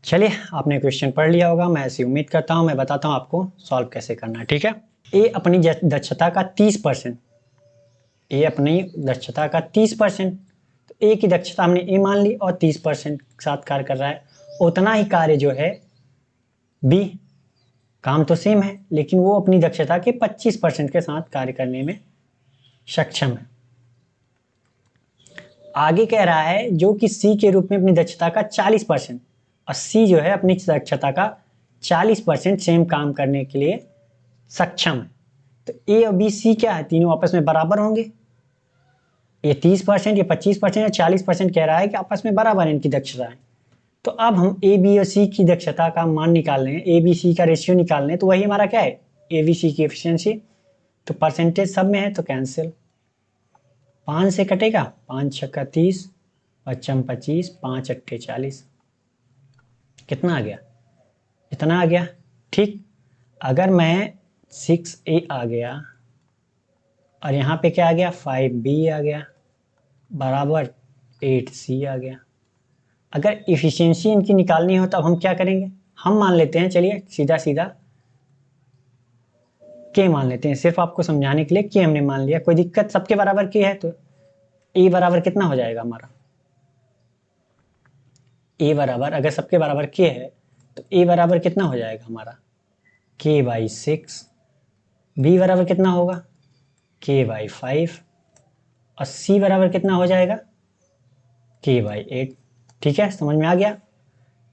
चलिए, आपने क्वेश्चन पढ़ लिया होगा, मैं ऐसी उम्मीद करता हूँ। मैं बताता हूँ आपको सॉल्व कैसे करना है, ठीक है। ए अपनी दक्षता का 30%, ए अपनी दक्षता का 30%, तो ए की दक्षता हमने ए मान ली और 30% साथ कार्य कर रहा है। उतना ही कार्य जो है बी, काम तो सेम है, लेकिन वो अपनी दक्षता के 25% के साथ कार्य करने में सक्षम है। आगे कह रहा है जो कि सी के रूप में अपनी दक्षता का 40%, और सी जो है अपनी दक्षता का 40% सेम काम करने के लिए सक्षम है। तो ए और बी सी क्या है, तीनों आपस में बराबर होंगे। ये 30%, ये 25% या 40% कह रहा है कि आपस में बराबर है इनकी दक्षताएं। तो अब हम ए बी और सी की दक्षता का मान निकाल रहे हैं, ए बी सी का रेशियो निकाल रहे हैं। तो वही हमारा क्या है, ए बी सी की एफिशिएंसी। तो परसेंटेज सब में है तो कैंसिल, 5 से कटेगा, 5 छक्का 30, 55 25, 5 अट्ठे 40, कितना आ गया, इतना आ गया, ठीक। अगर मैं 6A आ गया और यहाँ पे क्या आ गया, 5B आ गया बराबर 8C आ गया। अगर इफिशियंसी इनकी निकालनी हो तब हम क्या करेंगे, हम मान लेते हैं, चलिए सीधा सीधा के मान लेते हैं, सिर्फ आपको समझाने के लिए के हमने मान लिया, कोई दिक्कत, सबके बराबर के है। तो ए बराबर कितना हो जाएगा हमारा, ए बराबर अगर सबके बराबर के है तो ए बराबर कितना हो जाएगा हमारा, k/6। बी बराबर कितना होगा, k/5, और सी बराबर कितना हो जाएगा, k/8। ठीक है, समझ में आ गया।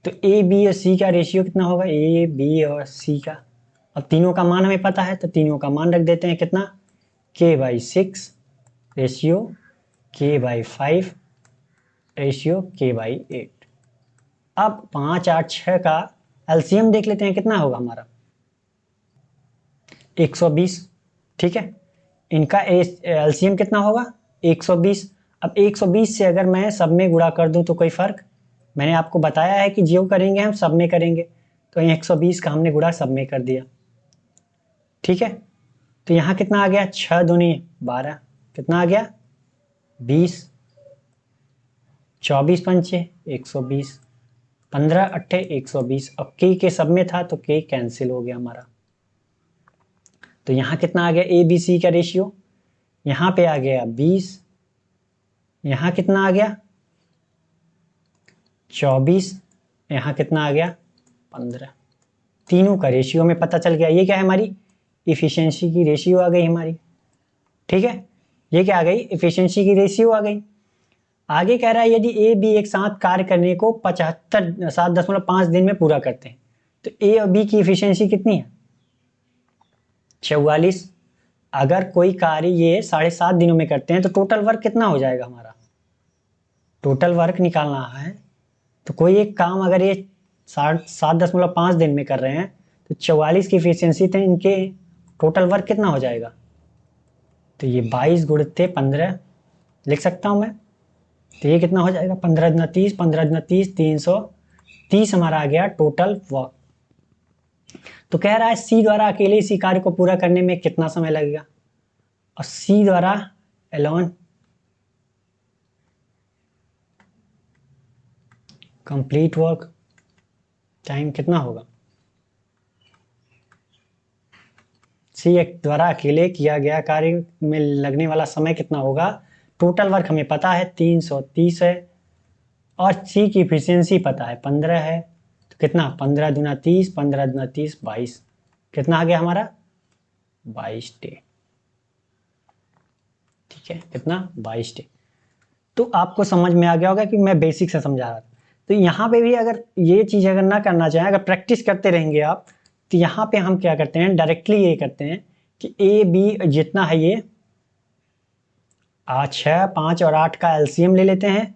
तो ए बी और सी का रेशियो कितना होगा, ए बी और सी का, अब तीनों का मान हमें पता है तो तीनों का मान रख देते हैं, कितना, k/6 ratio k/5 ratio k/8। अब 5 8 6 का एलसीएम देख लेते हैं, कितना होगा हमारा, 120। ठीक है, इनका एलसीएम कितना होगा, 120। अब 120 से अगर मैं सब में गुणा कर दूं तो कोई फर्क, मैंने आपको बताया है कि जो करेंगे हम सब में करेंगे, तो 120 का हमने गुणा सब में कर दिया। ठीक है, तो यहाँ कितना आ गया, 6 दूनी 12, कितना आ गया 20, 24 पंचे 120, 15 अट्ठे 120। अब के सब में था तो के कैंसिल हो गया हमारा। तो यहाँ कितना आ गया, ए बी सी का रेशियो, यहाँ पे आ गया 20, यहाँ कितना आ गया 24, यहाँ कितना आ गया 15। तीनों का रेशियो में पता चल गया। ये क्या है, हमारी इफिशियंसी की रेशियो आ गई हमारी। ठीक है, ये क्या आ गई, इफिशियंसी की रेशियो आ गई। आगे कह रहा है यदि ए बी एक साथ कार्य करने को 7.5 दिन में पूरा करते हैं, तो ए और बी की इफिशियंसी कितनी है, 44। अगर कोई कार्य ये 7.5 दिनों में करते हैं तो टोटल वर्क कितना हो जाएगा हमारा, टोटल वर्क निकालना है। तो कोई एक काम अगर ये 7.5 दिन में कर रहे हैं तो 44 की एफिशिएंसी थे, इनके टोटल वर्क कितना हो जाएगा, तो ये 22 गुणित 15 लिख सकता हूँ मैं। तो ये कितना हो जाएगा, 15 दूना 30, 15 दूना 30, 330 हमारा आ गया टोटल वर्क। तो कह रहा है सी द्वारा अकेले इसी कार्य को पूरा करने में कितना समय लगेगा, और सी द्वारा एलोन कंप्लीट वर्क टाइम कितना होगा, सी द्वारा अकेले किया गया कार्य में लगने वाला समय कितना होगा। टोटल वर्क हमें पता है 330 है, और सी की एफिशिएंसी पता है 15 है। तो कितना, 15 दूना 30, 15 दूना 30, 22, कितना आ गया हमारा 22 डे। ठीक है, कितना 22 डे। तो आपको समझ में आ गया होगा कि मैं बेसिक से समझा रहा था। तो यहाँ पे भी अगर ये चीज़ अगर ना करना चाहें, अगर प्रैक्टिस करते रहेंगे आप, तो यहाँ पे हम क्या करते हैं, डायरेक्टली ये करते हैं कि ए बी जितना है ये 6, 5 और 8 का एलसीएम ले लेते हैं,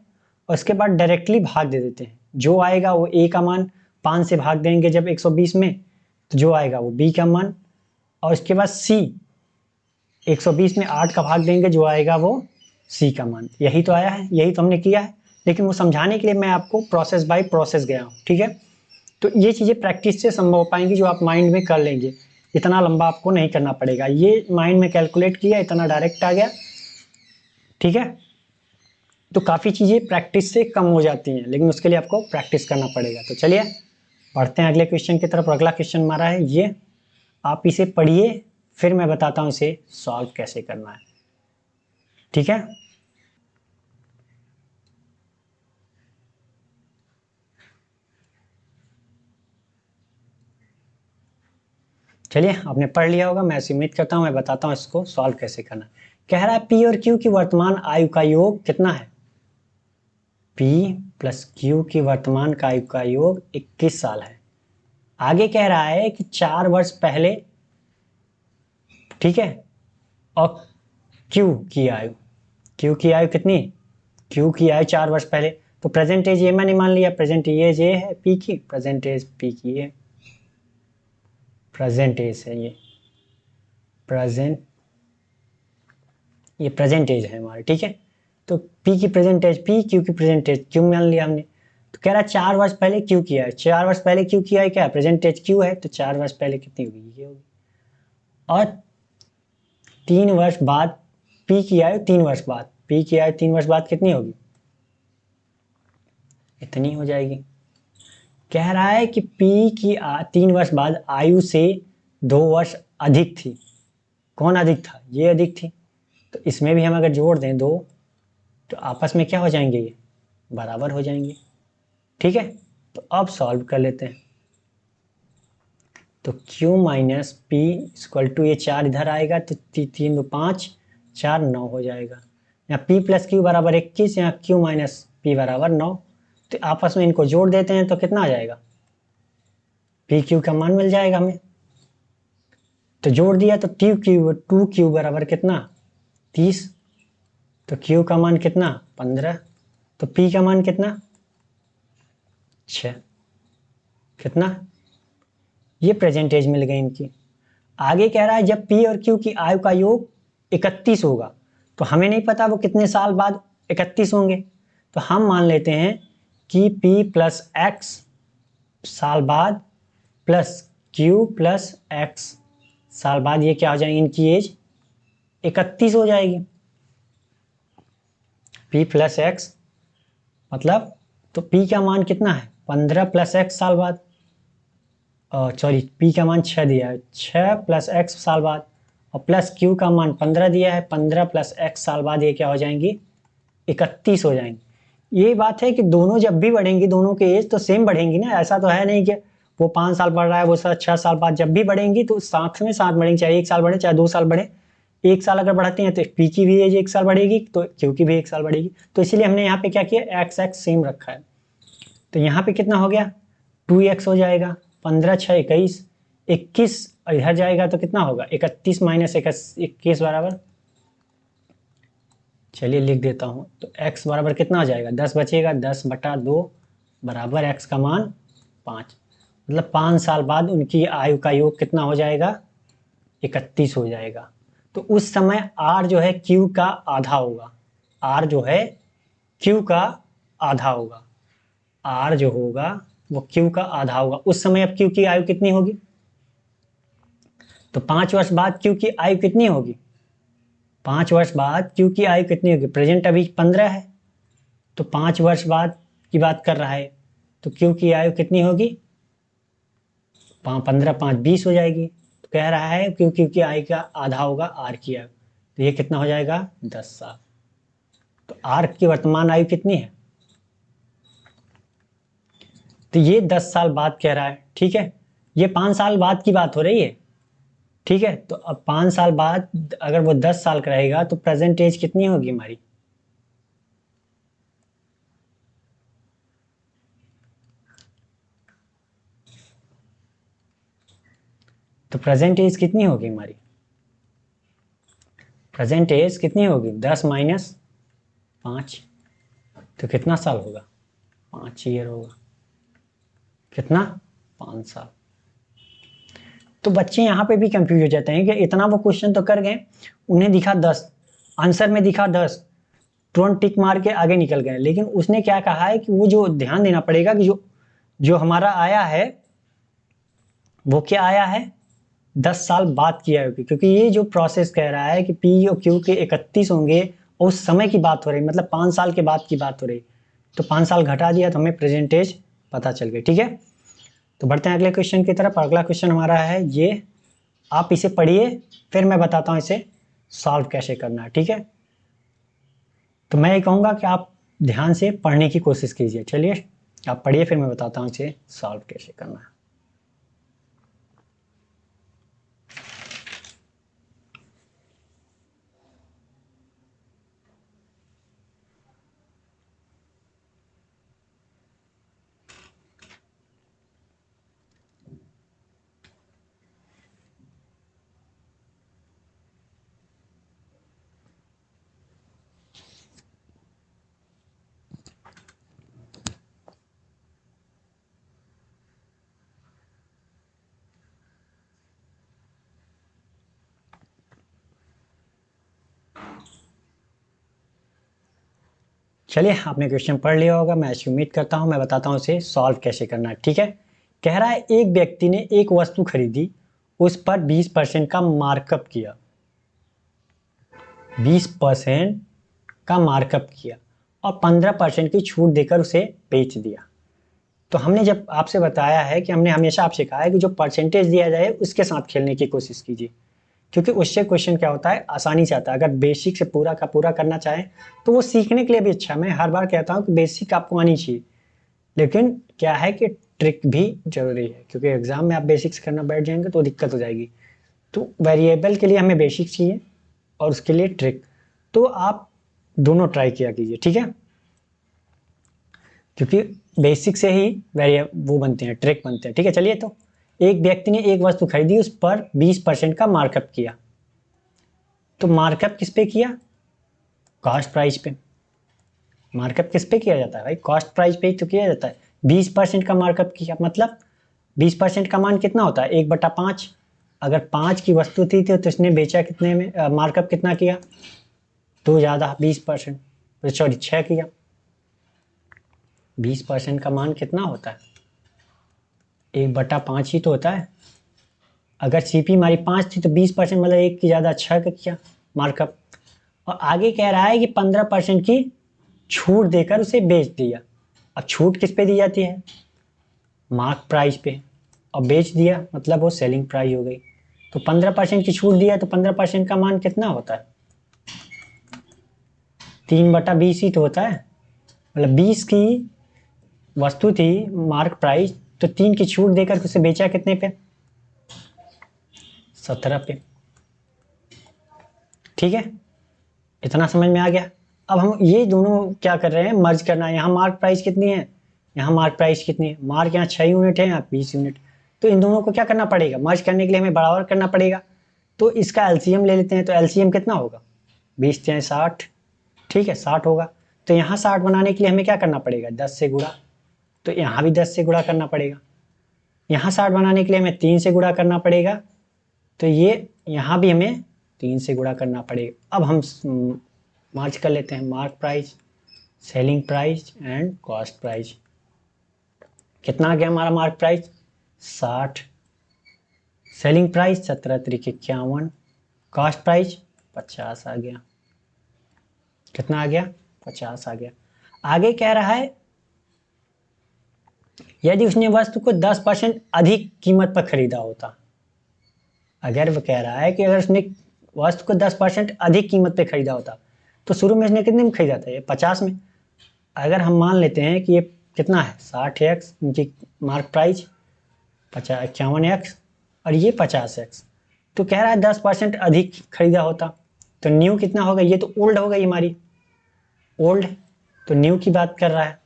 और उसके बाद डायरेक्टली भाग दे देते हैं। जो आएगा वो ए का मान 5 से भाग देंगे जब 120 में, तो जो आएगा वो बी का मान, और उसके बाद सी 120 में 8 का भाग देंगे, जो आएगा वो सी का मान। यही तो आया है, यही तो हमने किया है, लेकिन वो समझाने के लिए मैं आपको प्रोसेस बाय प्रोसेस गया हूँ। ठीक है, तो ये चीज़ें प्रैक्टिस से संभव हो पाएंगी, जो आप माइंड में कर लेंगे। इतना लंबा आपको नहीं करना पड़ेगा, ये माइंड में कैलकुलेट किया, इतना डायरेक्ट आ गया। ठीक है, तो काफ़ी चीज़ें प्रैक्टिस से कम हो जाती हैं, लेकिन उसके लिए आपको प्रैक्टिस करना पड़ेगा। तो चलिए पढ़ते हैं अगले क्वेश्चन की तरफ। अगला क्वेश्चन हमारा है ये, आप इसे पढ़िए, फिर मैं बताता हूँ इसे सॉल्व कैसे करना है। ठीक है, चलिए आपने पढ़ लिया होगा, मैं ऐसी उम्मीद करता हूँ। मैं बताता हूँ इसको सॉल्व कैसे करना है। कह रहा है पी और क्यू की वर्तमान आयु का योग कितना है, P प्लस क्यू की वर्तमान आयु का योग 21 साल है। आगे कह रहा है कि 4 वर्ष पहले, ठीक है, और क्यू की आयु कितनी, क्यू की आयु 4 वर्ष पहले। तो प्रेजेंट एज ये मैंने मान लिया, प्रेजेंट एज ये है पी की, प्रेजेंट एज पी की है, प्रेजेंट एज है ये, ये प्रेजेंट एज है हमारा। ठीक है, तो पी की प्रेजेंट एज पी, क्यू की प्रेजेंट एज क्यू मान लिया हमने। तो कह रहा है 4 वर्ष पहले क्यू किया है, 4 वर्ष पहले क्यू किया है, क्या प्रेजेंट एज क्यू है, तो 4 वर्ष पहले कितनी होगी, ये होगी। और 3 वर्ष बाद पी की आयु 3 वर्ष बाद, पी की आयु 3 वर्ष बाद कितनी होगी, इतनी हो जाएगी। कह रहा है कि पी की 3 वर्ष बाद आयु से 2 वर्ष अधिक थी। कौन अधिक था, ये अधिक थी। तो इसमें भी हम अगर जोड़ दें 2, तो आपस में क्या हो जाएंगे, ये बराबर हो जाएंगे। ठीक है, तो अब सॉल्व कर लेते हैं। तो q minus P equal to, ये 4 इधर आएगा तो 3 2 5, 4 9 हो जाएगा। यहाँ p प्लस क्यू बराबर 21, यहाँ q माइनस पी बराबर 9। तो आपस में इनको जोड़ देते हैं तो कितना आ जाएगा, पी क्यू का मान मिल जाएगा हमें। तो जोड़ दिया तो 2q बराबर कितना 30, तो q का मान कितना 15, तो p का मान कितना 6, कितना, ये प्रेजेंटेज मिल गई इनकी। आगे कह रहा है जब p और q की आयु का योग 31 होगा, तो हमें नहीं पता वो कितने साल बाद 31 होंगे। तो हम मान लेते हैं कि p प्लस एक्स साल बाद प्लस q प्लस एक्स साल बाद, ये क्या हो जाएगी, इनकी एज 31 हो जाएगी। p प्लस एक्स मतलब, तो p का मान कितना है 15 प्लस एक्स साल बाद, सॉरी p का मान 6 दिया है, 6 प्लस एक्स साल बाद, और प्लस q का मान 15 दिया है, 15 प्लस एक्स साल बाद, ये क्या हो जाएंगी 31 हो जाएंगी। ये बात है कि दोनों जब भी बढ़ेंगी, दोनों के एज तो सेम बढ़ेंगी ना, ऐसा तो है नहीं कि वो 5 साल बढ़ रहा है वो 6 साल बाद, जब भी बढ़ेंगी तो साथ में साथ बढ़ेंगी, चाहे 1 साल बढ़े चाहे 2 साल बढ़े। 1 साल अगर बढ़ाते हैं तो p की भी एज 1 साल बढ़ेगी, तो q की भी 1 साल बढ़ेगी। तो इसलिए हमने यहाँ पे क्या किया, एक्स एक्स सेम रखा है। तो यहाँ पे कितना हो गया 2x हो जाएगा, 15 6 21, 21 और इधर जाएगा तो कितना होगा 31 माइनस 21 बराबर, चलिए लिख देता हूँ, तो x बराबर कितना हो जाएगा 10 बचेगा, 10/2 बराबर x का मान 5। मतलब 5 साल बाद उनकी आयु का योग कितना हो जाएगा 31 हो जाएगा। तो उस समय r जो है q का आधा होगा, r जो है q का आधा होगा, r जो होगा वो q का आधा होगा। उस समय अब q की आयु कितनी होगी, तो 5 वर्ष बाद q की आयु कितनी होगी, 5 वर्ष बाद q की आयु कितनी होगी, प्रेजेंट अभी 15 है, तो 5 वर्ष बाद की बात कर रहा है, तो q की आयु कितनी होगी 15 5 20 हो जाएगी। तो कह रहा है q की आयु का आधा होगा r की आयु, तो ये कितना हो जाएगा 10 साल। तो r की वर्तमान आयु कितनी है, तो ये 10 साल बाद कह रहा है, ठीक है। ये 5 साल बाद की बात हो रही है, ठीक है। तो अब 5 साल बाद अगर वो 10 साल का रहेगा तो प्रेजेंट एज कितनी होगी हमारी, तो प्रेजेंट एज कितनी होगी हमारी, प्रेजेंट एज कितनी होगी 10 माइनस 5, तो कितना साल होगा 5 ईयर होगा, कितना 5 साल। तो बच्चे यहाँ पे भी कंफ्यूज हो जाते हैं कि इतना वो क्वेश्चन तो कर गए, उन्हें दिखा 10, आंसर में दिखा 10, तुरंत टिक मार के आगे निकल गए। लेकिन उसने क्या कहा है कि वो जो ध्यान देना पड़ेगा कि जो जो हमारा आया है वो क्या आया है 10 साल बाद किया होगी, क्योंकि ये जो प्रोसेस कह रहा है कि पी और क्यू के 31 होंगे और उस समय की बात हो रही, मतलब 5 साल के बाद की बात हो रही, तो 5 साल घटा दिया तो हमें प्रेजेंटेज पता चल गई, ठीक है। तो बढ़ते हैं अगले क्वेश्चन की तरफ। अगला क्वेश्चन हमारा है ये, आप इसे पढ़िए फिर मैं बताता हूँ इसे सॉल्व कैसे करना है, ठीक है। तो मैं ये कहूँगा कि आप ध्यान से पढ़ने की कोशिश कीजिए। चलिए आप पढ़िए फिर मैं बताता हूँ इसे सॉल्व कैसे करना है। चलिए आपने क्वेश्चन पढ़ लिया होगा, मैं ऐसी उम्मीद करता हूँ। मैं बताता हूँ इसे सॉल्व कैसे करना है, ठीक है। कह रहा है एक व्यक्ति ने एक वस्तु खरीदी, उस पर 20% का मार्कअप किया, 20% का मार्कअप किया और 15% की छूट देकर उसे बेच दिया। तो हमने जब आपसे बताया है कि हमने हमेशा आपसे कहा है कि जो परसेंटेज दिया जाए उसके साथ खेलने की कोशिश कीजिए, क्योंकि उससे क्वेश्चन क्या होता है आसानी से आता है। अगर बेसिक से पूरा का पूरा करना चाहें तो वो सीखने के लिए भी अच्छा है। मैं हर बार कहता हूँ कि बेसिक आपको आनी चाहिए, लेकिन क्या है कि ट्रिक भी जरूरी है, क्योंकि एग्जाम में आप बेसिक्स करना बैठ जाएंगे तो दिक्कत हो जाएगी। तो वेरिएबल के लिए हमें बेसिक चाहिए और उसके लिए ट्रिक, तो आप दोनों ट्राई किया कीजिए, ठीक है। क्योंकि बेसिक से ही वो बनते हैं, ट्रिक बनते हैं, ठीक है। चलिए, तो एक व्यक्ति ने एक वस्तु खरीदी, उस पर 20% का मार्कअप किया। तो मार्कअप किस पे किया, कॉस्ट प्राइस पे। मार्कअप किस पे किया जाता है भाई, कॉस्ट प्राइस पे ही तो किया जाता है। 20% का मार्कअप किया, मतलब 20% का मान कितना होता है 1/5। अगर 5 की वस्तु थी तो उसने बेचा कितने में, मार्कअप कितना किया, तो ज़्यादा 20%, सॉरी 6 किया। 20% का मान कितना होता है 1/5 ही तो होता है। अगर सीपी हमारी 5 थी तो 20% मतलब 1 की ज़्यादा 6 का किया मार्कअप। और आगे कह रहा है कि 15% की छूट देकर उसे बेच दिया। अब छूट किस पे दी जाती है, मार्क प्राइस पे, और बेच दिया मतलब वो सेलिंग प्राइस हो गई। तो 15% की छूट दिया तो 15% का मान कितना होता है 3/20 ही तो होता है। मतलब 20 की वस्तु थी मार्क प्राइस, तो 3 की छूट देकर उसे बेचा कितने पे 17 पे, ठीक है। इतना समझ में आ गया। अब हम ये दोनों क्या कर रहे हैं, मर्ज करना है। यहाँ मार्क प्राइस कितनी है, यहाँ मार्क प्राइस कितनी है, मार्क यहाँ 6 यूनिट है, यहाँ 20 यूनिट, तो इन दोनों को क्या करना पड़ेगा, मर्ज करने के लिए हमें बराबर करना पड़ेगा। तो इसका एलसीएम ले लेते हैं, तो एलसीएम कितना होगा, 20 × 60, ठीक है 60 होगा। तो यहाँ 60 बनाने के लिए हमें क्या करना पड़ेगा, 10 से गुणा, तो यहाँ भी 10 से गुणा करना पड़ेगा। यहाँ 60 बनाने के लिए हमें 3 से गुणा करना पड़ेगा, तो ये यहाँ भी हमें 3 से गुणा करना पड़ेगा। अब हम मार्च कर लेते हैं, mark price, selling price and cost price. कितना आ गया हमारा mark price 60, selling price 17 × 51, cost price 50 आ गया। कितना आ गया, 50 आ गया। आगे कह रहा है यदि उसने वस्तु को 10% अधिक कीमत पर खरीदा होता, अगर वो कह रहा है कि अगर उसने वस्तु को 10% अधिक कीमत पे खरीदा होता, तो शुरू में उसने कितने में खरीदा था, ये 50 में। अगर हम मान लेते हैं कि ये कितना है 60x, इनकी मार्क प्राइस 51x और ये 50x, तो कह रहा है 10% अधिक खरीदा होता, तो न्यू कितना होगा, ये तो ओल्ड हो गई हमारी, ओल्ड, तो न्यू की बात कर रहा है,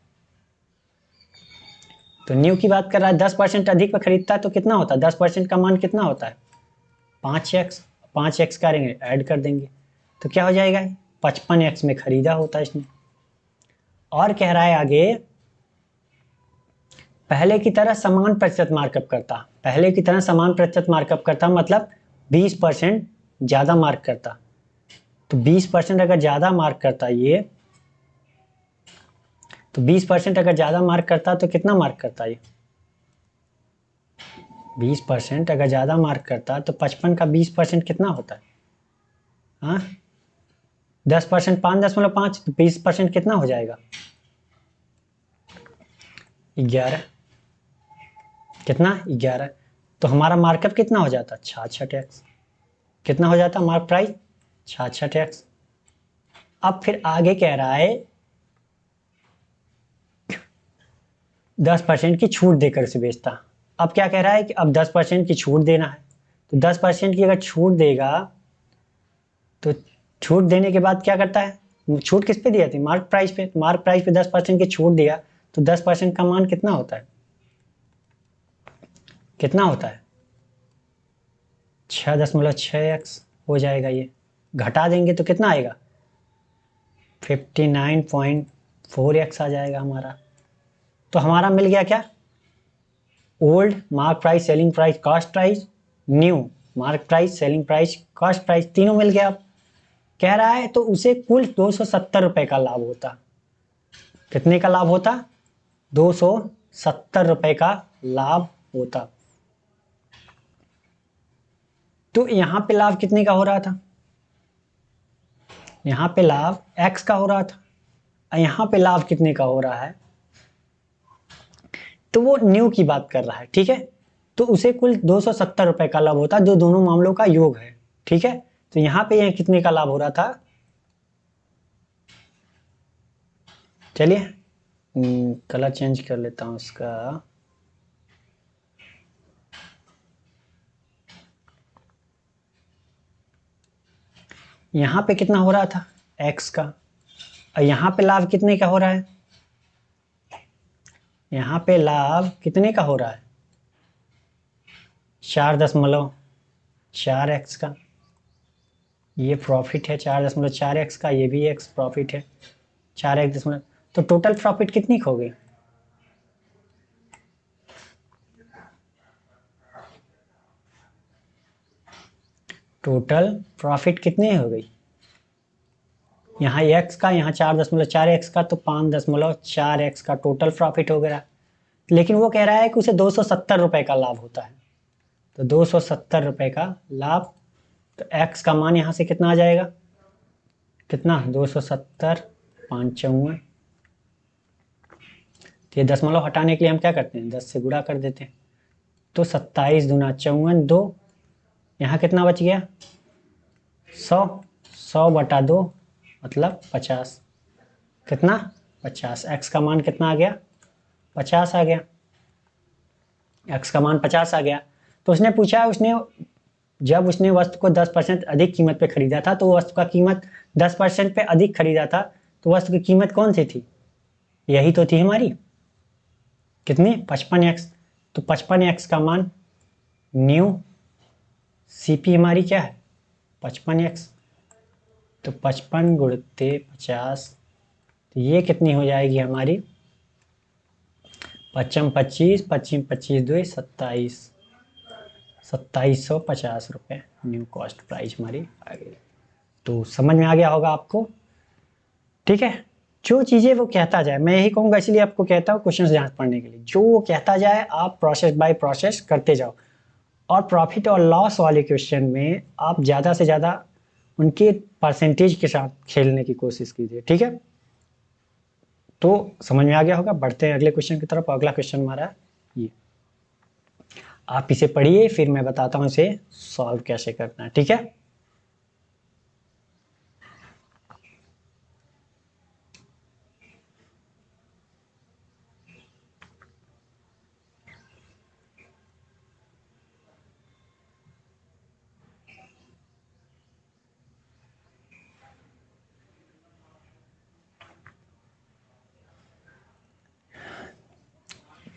तो न्यू की बात कर रहा है। 10% अधिक पर खरीदता है तो कितना होता है, 10% का मान कितना होता है 5x, 5x करेंगे ऐड कर देंगे, तो क्या हो जाएगा 55x में खरीदा होता है इसने। और कह रहा है आगे, पहले की तरह समान प्रतिशत मार्कअप करता, पहले की तरह समान प्रतिशत मार्कअप करता मतलब 20% ज़्यादा मार्क करता, तो 20% अगर ज़्यादा मार्क करता ये, तो 20% अगर ज़्यादा मार्क करता तो कितना मार्क करता ये, 20% अगर ज़्यादा मार्क करता तो 55 का 20% कितना होता है, हाँ 10% 5.5, तो 20% कितना हो जाएगा 11, कितना 11, तो हमारा मार्कअप कितना हो जाता 66x, कितना हो जाता मार्क प्राइस 66x। अब फिर आगे कह रहा है 10% की छूट देकर उसे बेचता। अब क्या कह रहा है कि अब 10% की छूट देना है, तो 10% की अगर छूट देगा तो छूट देने के बाद क्या करता है, छूट किस पे दिया थी, मार्क प्राइस पे, मार्क प्राइस पे 10% की छूट दिया, तो 10% का मान कितना होता है, कितना होता है 6.6x हो जाएगा। ये घटा देंगे तो कितना आएगा 59.4x आ जाएगा हमारा। तो हमारा मिल गया क्या, old mark price, selling price, cost price, new mark price, selling price, cost price, तीनों मिल गया। अब कह रहा है तो उसे कुल 270 रुपए का लाभ होता, कितने का लाभ होता 270 रुपए का लाभ होता। तो यहां पे लाभ कितने का हो रहा था, यहां पे लाभ x का हो रहा था, और यहां पे लाभ कितने का हो रहा है, तो वो न्यू की बात कर रहा है, ठीक है। तो उसे कुल 270 रुपए का लाभ होता, जो दोनों मामलों का योग है, ठीक है। तो यहां पे यह कितने का लाभ हो रहा था, चलिए कलर चेंज कर लेता हूं इसका, यहां पे कितना हो रहा था x का, और यहां पे लाभ कितने का हो रहा है, यहां पे लाभ कितने का हो रहा है 4.4x का, ये प्रॉफिट है 4.4x का, ये भी x प्रॉफिट है 4x, तो टोटल प्रॉफिट कितनी हो गई, टोटल प्रॉफिट कितनी हो गई, यहाँ x का, यहाँ 4.4x का, तो 5.4x का टोटल प्रॉफिट हो गया। लेकिन वो कह रहा है कि उसे 270 रुपए का लाभ होता है, तो 270 रुपए का लाभ, तो x का मान यहाँ से कितना आ जाएगा, कितना 270, 5×4, तो ये दशमलव हटाने के लिए हम क्या करते हैं 10 से गुणा कर देते हैं, तो 27 दूना 54, 2, यहाँ कितना बच गया 100, 100/2 मतलब 50, कितना 50, x का मान कितना आ गया 50 आ गया, x का मान 50 आ गया। तो उसने पूछा, उसने जब उसने वस्तु को 10% अधिक कीमत पे खरीदा था, तो वस्तु का कीमत 10% पे अधिक खरीदा था, तो वस्तु की कीमत कौन सी थी, यही तो थी हमारी, कितनी 55x, तो 55x का मान न्यू सीपी हमारी क्या है 55x, तो 55 गुणित 50, तो ये कितनी हो जाएगी हमारी, 55 25 25 25 2 27, 2750 रुपये न्यू कॉस्ट प्राइस हमारी आ गई। तो समझ में आ गया होगा आपको, ठीक है। जो चीज़ें वो कहता जाए, मैं यही कहूँगा, इसलिए आपको कहता हूँ क्वेश्चन ध्यान पढ़ने के लिए, जो वो कहता जाए आप प्रोसेस बाय प्रोसेस करते जाओ, और प्रॉफिट और लॉस वाले क्वेश्चन में आप ज़्यादा से ज़्यादा उनके परसेंटेज के साथ खेलने की कोशिश कीजिए, ठीक है। तो समझ में आ गया होगा, बढ़ते हैं अगले क्वेश्चन की तरफ। अगला क्वेश्चन हमारा ये, आप इसे पढ़िए फिर मैं बताता हूँ इसे सॉल्व कैसे करना है, ठीक है।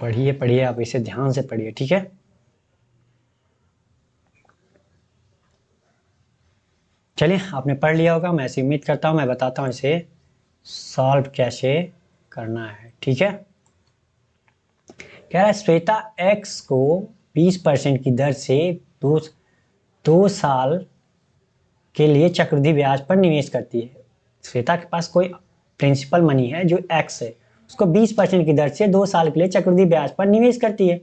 पढ़िए पढ़िए, आप इसे ध्यान से पढ़िए, ठीक है। चलिए, आपने पढ़ लिया होगा, मैं ऐसी उम्मीद करता हूँ। मैं बताता हूँ इसे सॉल्व कैसे करना है, ठीक है। कह रहा है श्वेता एक्स को 20% की दर से दो 2 साल के लिए चक्रवृद्धि ब्याज पर निवेश करती है। श्वेता के पास कोई प्रिंसिपल मनी है जो एक्स है, उसको 20% की दर से 2 साल के लिए चक्रवृद्धि ब्याज पर निवेश करती है,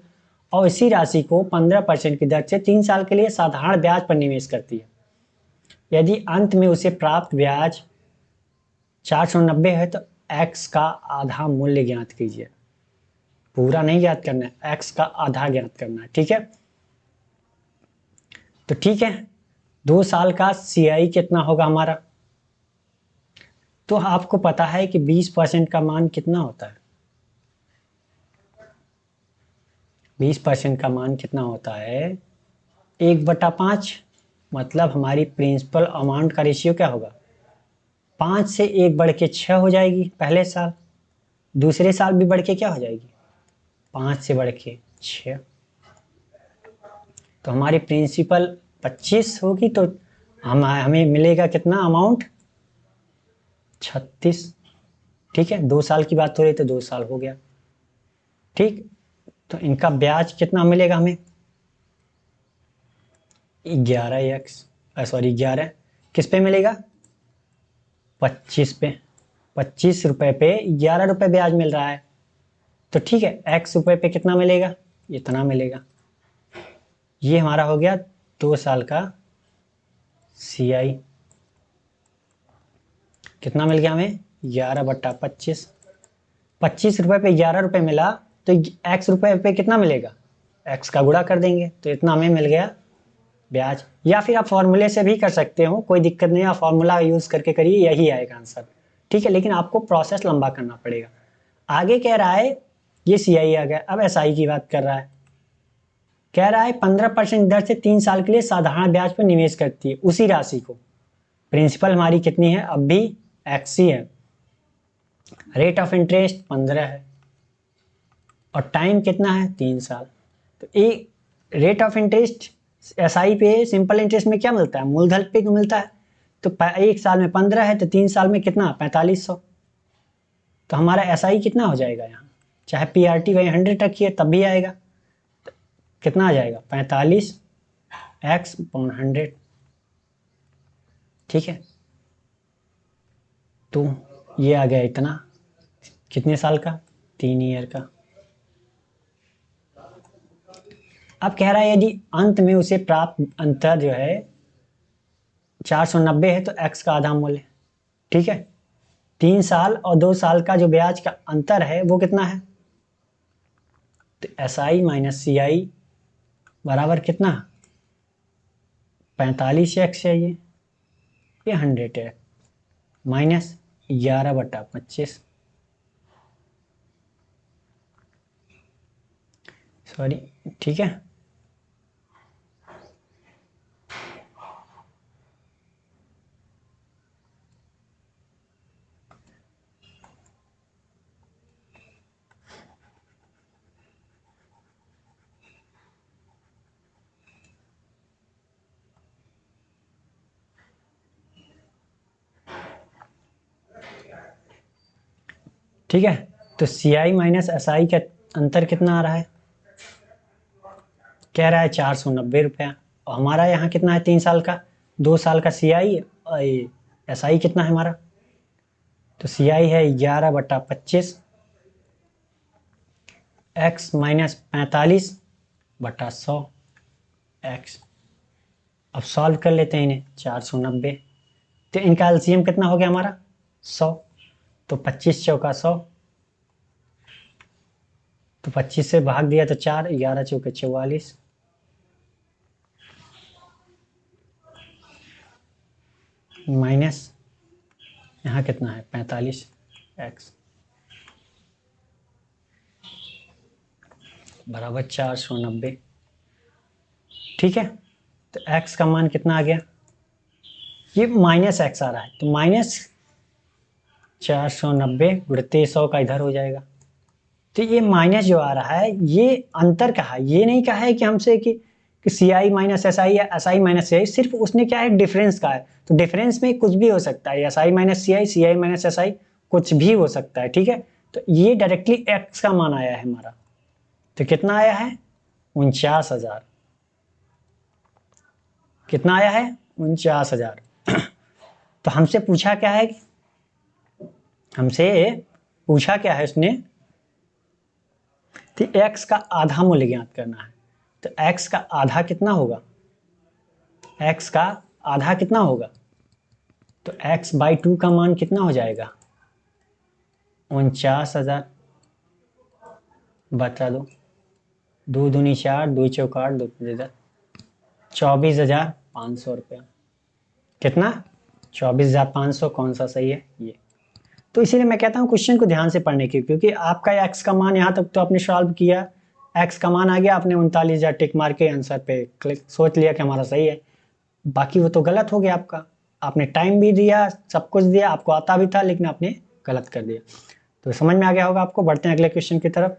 और इसी राशि को 15% की दर से 3 साल के लिए साधारण ब्याज पर निवेश करती है। यदि अंत में उसे प्राप्त ब्याज 490 है तो एक्स का आधा मूल्य ज्ञात कीजिए। पूरा नहीं ज्ञात करना है, एक्स का आधा ज्ञात करना है, ठीक है। तो ठीक है, 2 साल का सीआई कितना होगा हमारा, तो आपको पता है कि 20% का मान कितना होता है, 20% का मान कितना होता है 1/5, मतलब हमारी प्रिंसिपल अमाउंट का रेशियो क्या होगा, 5 से 1 बढ़ के 6 हो जाएगी पहले साल, दूसरे साल भी बढ़ के क्या हो जाएगी 5 से बढ़ के 6, तो हमारी प्रिंसिपल 25 होगी, तो हमें मिलेगा कितना अमाउंट 36, ठीक है। 2 साल की बात हो रही तो 2 साल हो गया, ठीक। तो इनका ब्याज कितना मिलेगा हमें 11x, सॉरी 11 किस पे मिलेगा 25 पे, 25 रुपए पे 11 रुपए ब्याज मिल रहा है, तो ठीक है x रुपए पे कितना मिलेगा, इतना मिलेगा। ये हमारा हो गया 2 साल का CI, कितना मिल गया हमें 11/25, 25 रुपए पे 11 रुपए मिला, तो x रुपए पे कितना मिलेगा, x का गुणा कर देंगे तो इतना हमें मिल गया ब्याज। या फिर आप फॉर्मूले से भी कर सकते हो, कोई दिक्कत नहीं, आप फॉर्मूला यूज करके करिए, यही आएगा आंसर, ठीक है। लेकिन आपको प्रोसेस लंबा करना पड़ेगा। आगे कह रहा है ये CI आ गया, अब SI की बात कर रहा है। कह रहा है 15% दर से 3 साल के लिए साधारण ब्याज पर निवेश करती है उसी राशि को, प्रिंसिपल हमारी कितनी है अब भी एक्स ही है, रेट ऑफ इंटरेस्ट 15 है, और टाइम कितना है 3 साल। तो एक रेट ऑफ इंटरेस्ट SI पे सिंपल इंटरेस्ट में क्या मिलता है, मूलधन पे मिलता है, तो 1 साल में 15 है तो 3 साल में कितना 4500, तो हमारा SI कितना हो जाएगा यहाँ, चाहे PRT वही 100 रखिए तब भी आएगा, कितना आ जाएगा 45x/100, ठीक है। तो ये आ गया इतना, कितने साल का 3 ईयर का। अब कह रहा है यदि अंत में उसे प्राप्त अंतर जो है 490 है तो x का आधा मूल्य, ठीक है। 3 साल और 2 साल का जो ब्याज का अंतर है वो कितना है, तो SI माइनस CI बराबर कितना 45x है, ये 100 है, माइनस 11/25, सॉरी, ठीक है। ठीक है, तो सी आई माइनस एस आई का अंतर कितना आ रहा है, कह रहा है 490 रुपया। और हमारा यहाँ कितना है 3 साल का, 2 साल का सी आई, एस आई कितना है हमारा, तो सी आई है 11/25 एक्स माइनस 45/100 एक्स। अब सॉल्व कर लेते हैं इन्हें, 490, तो इनका एलसीएम कितना हो गया हमारा 100, तो 25 चौका 100, तो 25 से भाग दिया तो 4, 11 चौके 44, माइनस यहाँ कितना है 45 एक्स बराबर 490। ठीक है, तो x का मान कितना आ गया, ये माइनस एक्स आ रहा है, तो माइनस 490 गुणित 100 का इधर हो जाएगा। तो ये माइनस जो आ रहा है ये अंतर कहा, ये नहीं कहा है कि हमसे कि सी आई माइनस एस आई या एस आई माइनस सी आई, सिर्फ उसने क्या है डिफरेंस का है। तो डिफरेंस में कुछ भी हो सकता है, S I minus C I minus S I, कुछ भी हो सकता है। ठीक है, तो ये डायरेक्टली एक्स का मान आया है हमारा, तो कितना आया है 49,000। कितना आया है 49,000। तो हमसे पूछा क्या है, हमसे पूछा क्या है उसने, तो x का आधा मूल्य ज्ञात करना है। तो x का आधा कितना होगा, x का आधा कितना होगा, तो x/2 का मान कितना हो जाएगा 49,000 बता दो, 2 दूनी 4, 2 चौक 8, 2 पंजे 24,500 रुपया। कितना 24,500, कौन सा सही है ये। तो इसीलिए मैं कहता हूँ क्वेश्चन को ध्यान से पढ़ने की, क्योंकि आपका x का मान यहाँ तक तो आपने सॉल्व किया, x का मान आ गया, आपने 39,000 टिक मार के आंसर पे क्लिक सोच लिया कि हमारा सही है, बाकी वो तो गलत हो गया आपका। आपने टाइम भी दिया, सब कुछ दिया, आपको आता भी था, लेकिन आपने गलत कर दिया। तो समझ में आ गया होगा आपको। बढ़ते हैं अगले क्वेश्चन की तरफ।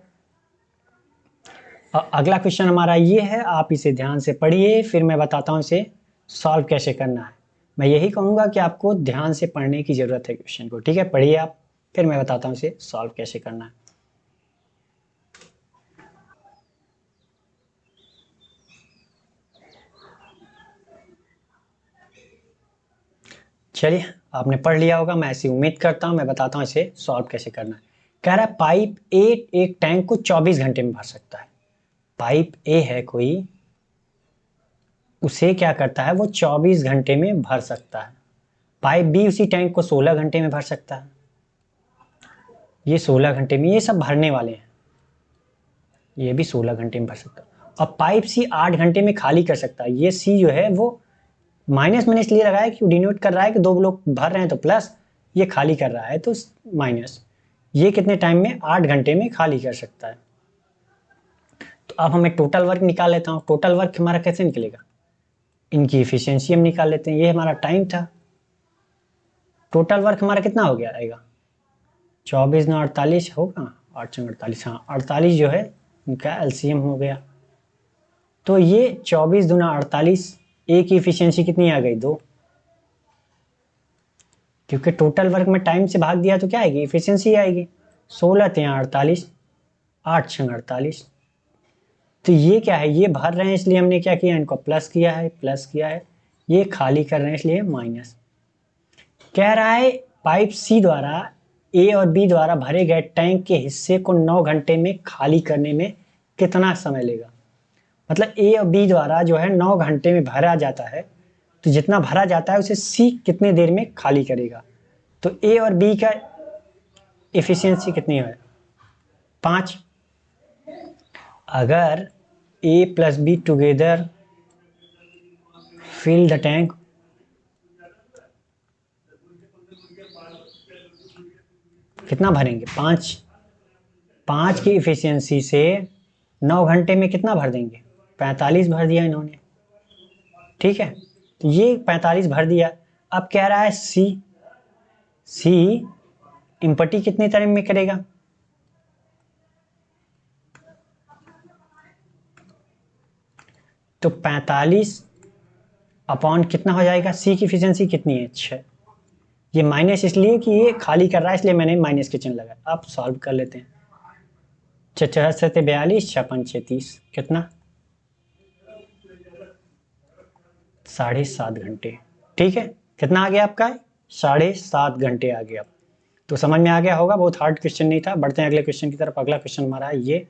अगला क्वेश्चन हमारा ये है, आप इसे ध्यान से पढ़िए, फिर मैं बताता हूँ इसे सॉल्व कैसे करना है। मैं यही कहूँगा कि आपको ध्यान से पढ़ने की ज़रूरत है क्वेश्चन को। ठीक है, पढ़िए आप, फिर मैं बताता हूँ इसे सॉल्व कैसे करना है। चलिए, आपने पढ़ लिया होगा, मैं ऐसी उम्मीद करता हूँ। मैं बताता हूँ इसे सॉल्व कैसे करना है। कह रहा है पाइप ए एक टैंक को 24 घंटे में भर सकता है। पाइप ए है कोई, उसे क्या करता है, वो 24 घंटे में भर सकता है। पाइप बी उसी टैंक को 16 घंटे में भर सकता है। ये 16 घंटे में, ये सब भरने वाले हैं, ये भी 16 घंटे में भर सकता है। और पाइप सी 8 घंटे में खाली कर सकता है। ये सी जो है वो माइनस मैंने इसलिए लगाया कि डिनोट कर रहा है कि 2 लोग भर रहे हैं तो प्लस, ये खाली कर रहा है तो माइनस। ये कितने टाइम में, 8 घंटे में खाली कर सकता है। तो अब हमें टोटल वर्क निकाल लेता हूँ। टोटल वर्क हमारा कैसे निकलेगा, इनकी इफिशियंसी हम निकाल लेते हैं। ये हमारा टाइम था, टोटल वर्क हमारा कितना हो गया आएगा 24 ना 48 होगा, 8 चंग 48, हाँ 48 जो है इनका एलसीएम हो गया। तो ये 24 दूना 48, ए की इफिशियंसी कितनी आ गई 2, क्योंकि टोटल वर्क में टाइम से भाग दिया तो क्या आएगी इफिशियंसी आएगी। 16 × 48, 8 छंग 48। तो ये क्या है, ये भर रहे हैं इसलिए हमने क्या किया, इनको प्लस किया है, प्लस किया है। ये खाली कर रहे हैं इसलिए माइनस। कह रहा है पाइप सी द्वारा ए और बी द्वारा भरे गए टैंक के हिस्से को 9 घंटे में खाली करने में कितना समय लेगा। मतलब ए और बी द्वारा जो है 9 घंटे में भरा जाता है, तो जितना भरा जाता है उसे सी कितने देर में खाली करेगा। तो ए और बी का एफिशिएंसी कितनी है 5। अगर A plus B together fill the tank, कितना भरेंगे 5। 5 की इफिशियंसी से 9 घंटे में कितना भर देंगे 45 भर दिया इन्होंने। ठीक है, तो ये 45 भर दिया। अब कह रहा है सी इम्पटी कितने टाइम में करेगा, तो 45 अपॉन कितना हो जाएगा, सी की इफिशियंसी कितनी है 6, ये माइनस इसलिए कि ये खाली कर रहा है, इसलिए मैंने माइनस के चिन्ह लगाया। अब सॉल्व कर लेते हैं। 42 56 36 कितना, 7.5 घंटे। ठीक है, कितना आ गया आपका, 7.5 घंटे आ गया। तो समझ में आ गया होगा, बहुत हार्ड क्वेश्चन नहीं था। बढ़ते हैं अगले क्वेश्चन की तरफ। अगला क्वेश्चन हमारा है ये,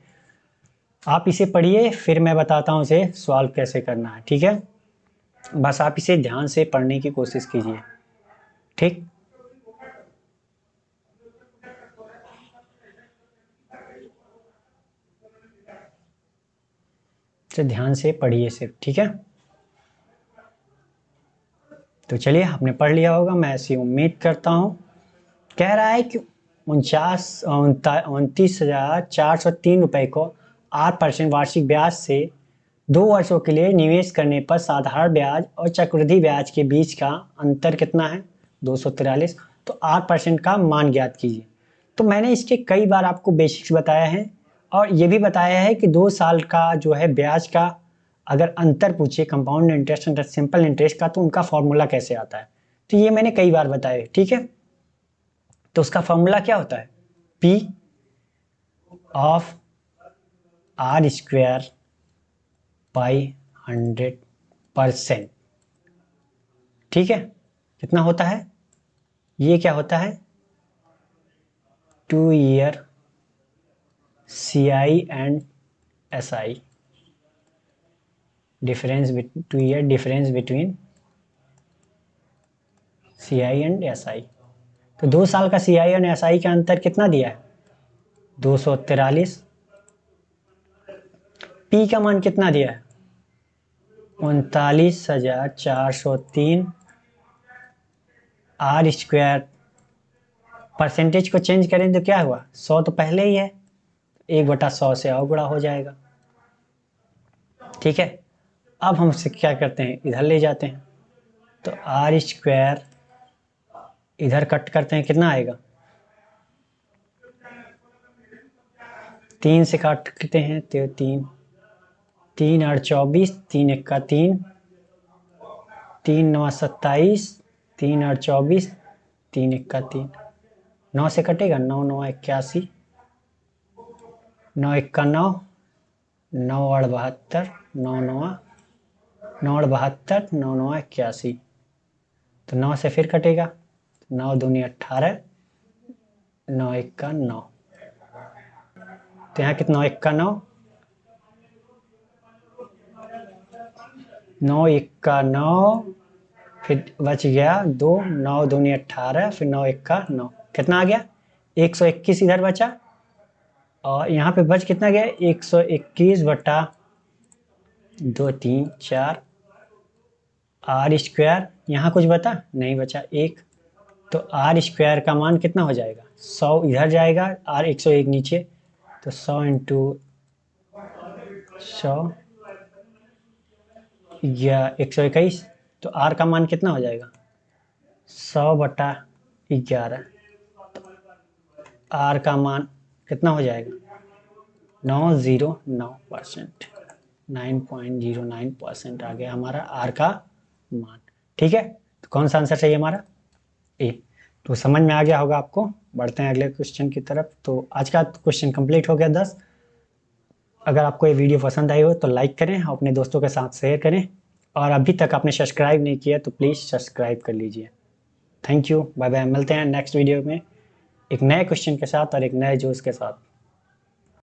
आप इसे पढ़िए फिर मैं बताता हूँ इसे सॉल्व कैसे करना है। ठीक है, बस आप इसे ध्यान से पढ़ने की कोशिश कीजिए। ठीक, तो ध्यान से पढ़िए सिर्फ। ठीक है, तो चलिए, आपने पढ़ लिया होगा, मैं ऐसी उम्मीद करता हूँ। कह रहा है कि 29,403 रुपए को 8% वार्षिक ब्याज से 2 वर्षों के लिए निवेश करने पर साधारण ब्याज और चक्रवृद्धि ब्याज के बीच का अंतर कितना है, 243। तो 8% का मान ज्ञात कीजिए। तो मैंने इसके कई बार आपको बेसिक्स बताया है, और ये भी बताया है कि 2 साल का जो है ब्याज का अगर अंतर पूछे, कंपाउंड इंटरेस्ट और सिंपल इंटरेस्ट का, तो उनका फॉर्मूला कैसे आता है। तो ये मैंने कई बार बताया। ठीक है, तो उसका फॉर्मूला क्या होता है, P ऑफ R² बाई 100%। ठीक है, कितना होता है, ये क्या होता है, 2 year CI and SI, difference 2 year difference between CI and SI। तो 2 साल का CI और SI का अंतर कितना दिया है, 243। P का मान कितना दिया है, 39,403। R², परसेंटेज को चेंज करें तो क्या हुआ, 100 तो पहले ही है, 1/100 से अवगुणा हो जाएगा। ठीक है, अब हम इसे क्या करते हैं, इधर ले जाते हैं। तो R² इधर कट करते हैं, कितना आएगा, 3 से काटते हैं तो 3, 3 और 24, 3 1 3, 3 9 27, 3 और 24, 3 1 3, 9 से कटेगा, 9 9 81, 9 1 9, 9 और 72, 9 9 9 और 72, 9 9 81। तो 9 से फिर कटेगा, 9 दूनी 18, 9 1 9। तो यहाँ कितना, 1 9, 9 1 9, फिर बच गया 2, 9 दूनी 18, फिर 9 1 9, कितना आ गया, 121 इधर बचा, और यहाँ पे बच कितना गया, 121/2 3 4। R², यहाँ कुछ बता नहीं बचा, 1। तो R² का मान कितना हो जाएगा, 100 इधर जाएगा, R 101 नीचे, तो 100 इंटू 100 या 121। तो R का मान कितना हो जाएगा, 100/11। R का मान कितना हो जाएगा, 909%, 9.09% आ गया हमारा R का मान। ठीक है, तो कौन सा आंसर चाहिए हमारा, ए। तो समझ में आ गया होगा आपको। बढ़ते हैं अगले क्वेश्चन की तरफ। तो आज का क्वेश्चन कंप्लीट हो गया 10। अगर आपको ये वीडियो पसंद आई हो तो लाइक करें और अपने दोस्तों के साथ शेयर करें, और अभी तक आपने सब्सक्राइब नहीं किया तो प्लीज़ सब्सक्राइब कर लीजिए। थैंक यू, बाय बाय, मिलते हैं नेक्स्ट वीडियो में एक नए क्वेश्चन के साथ और एक नए जोश के साथ।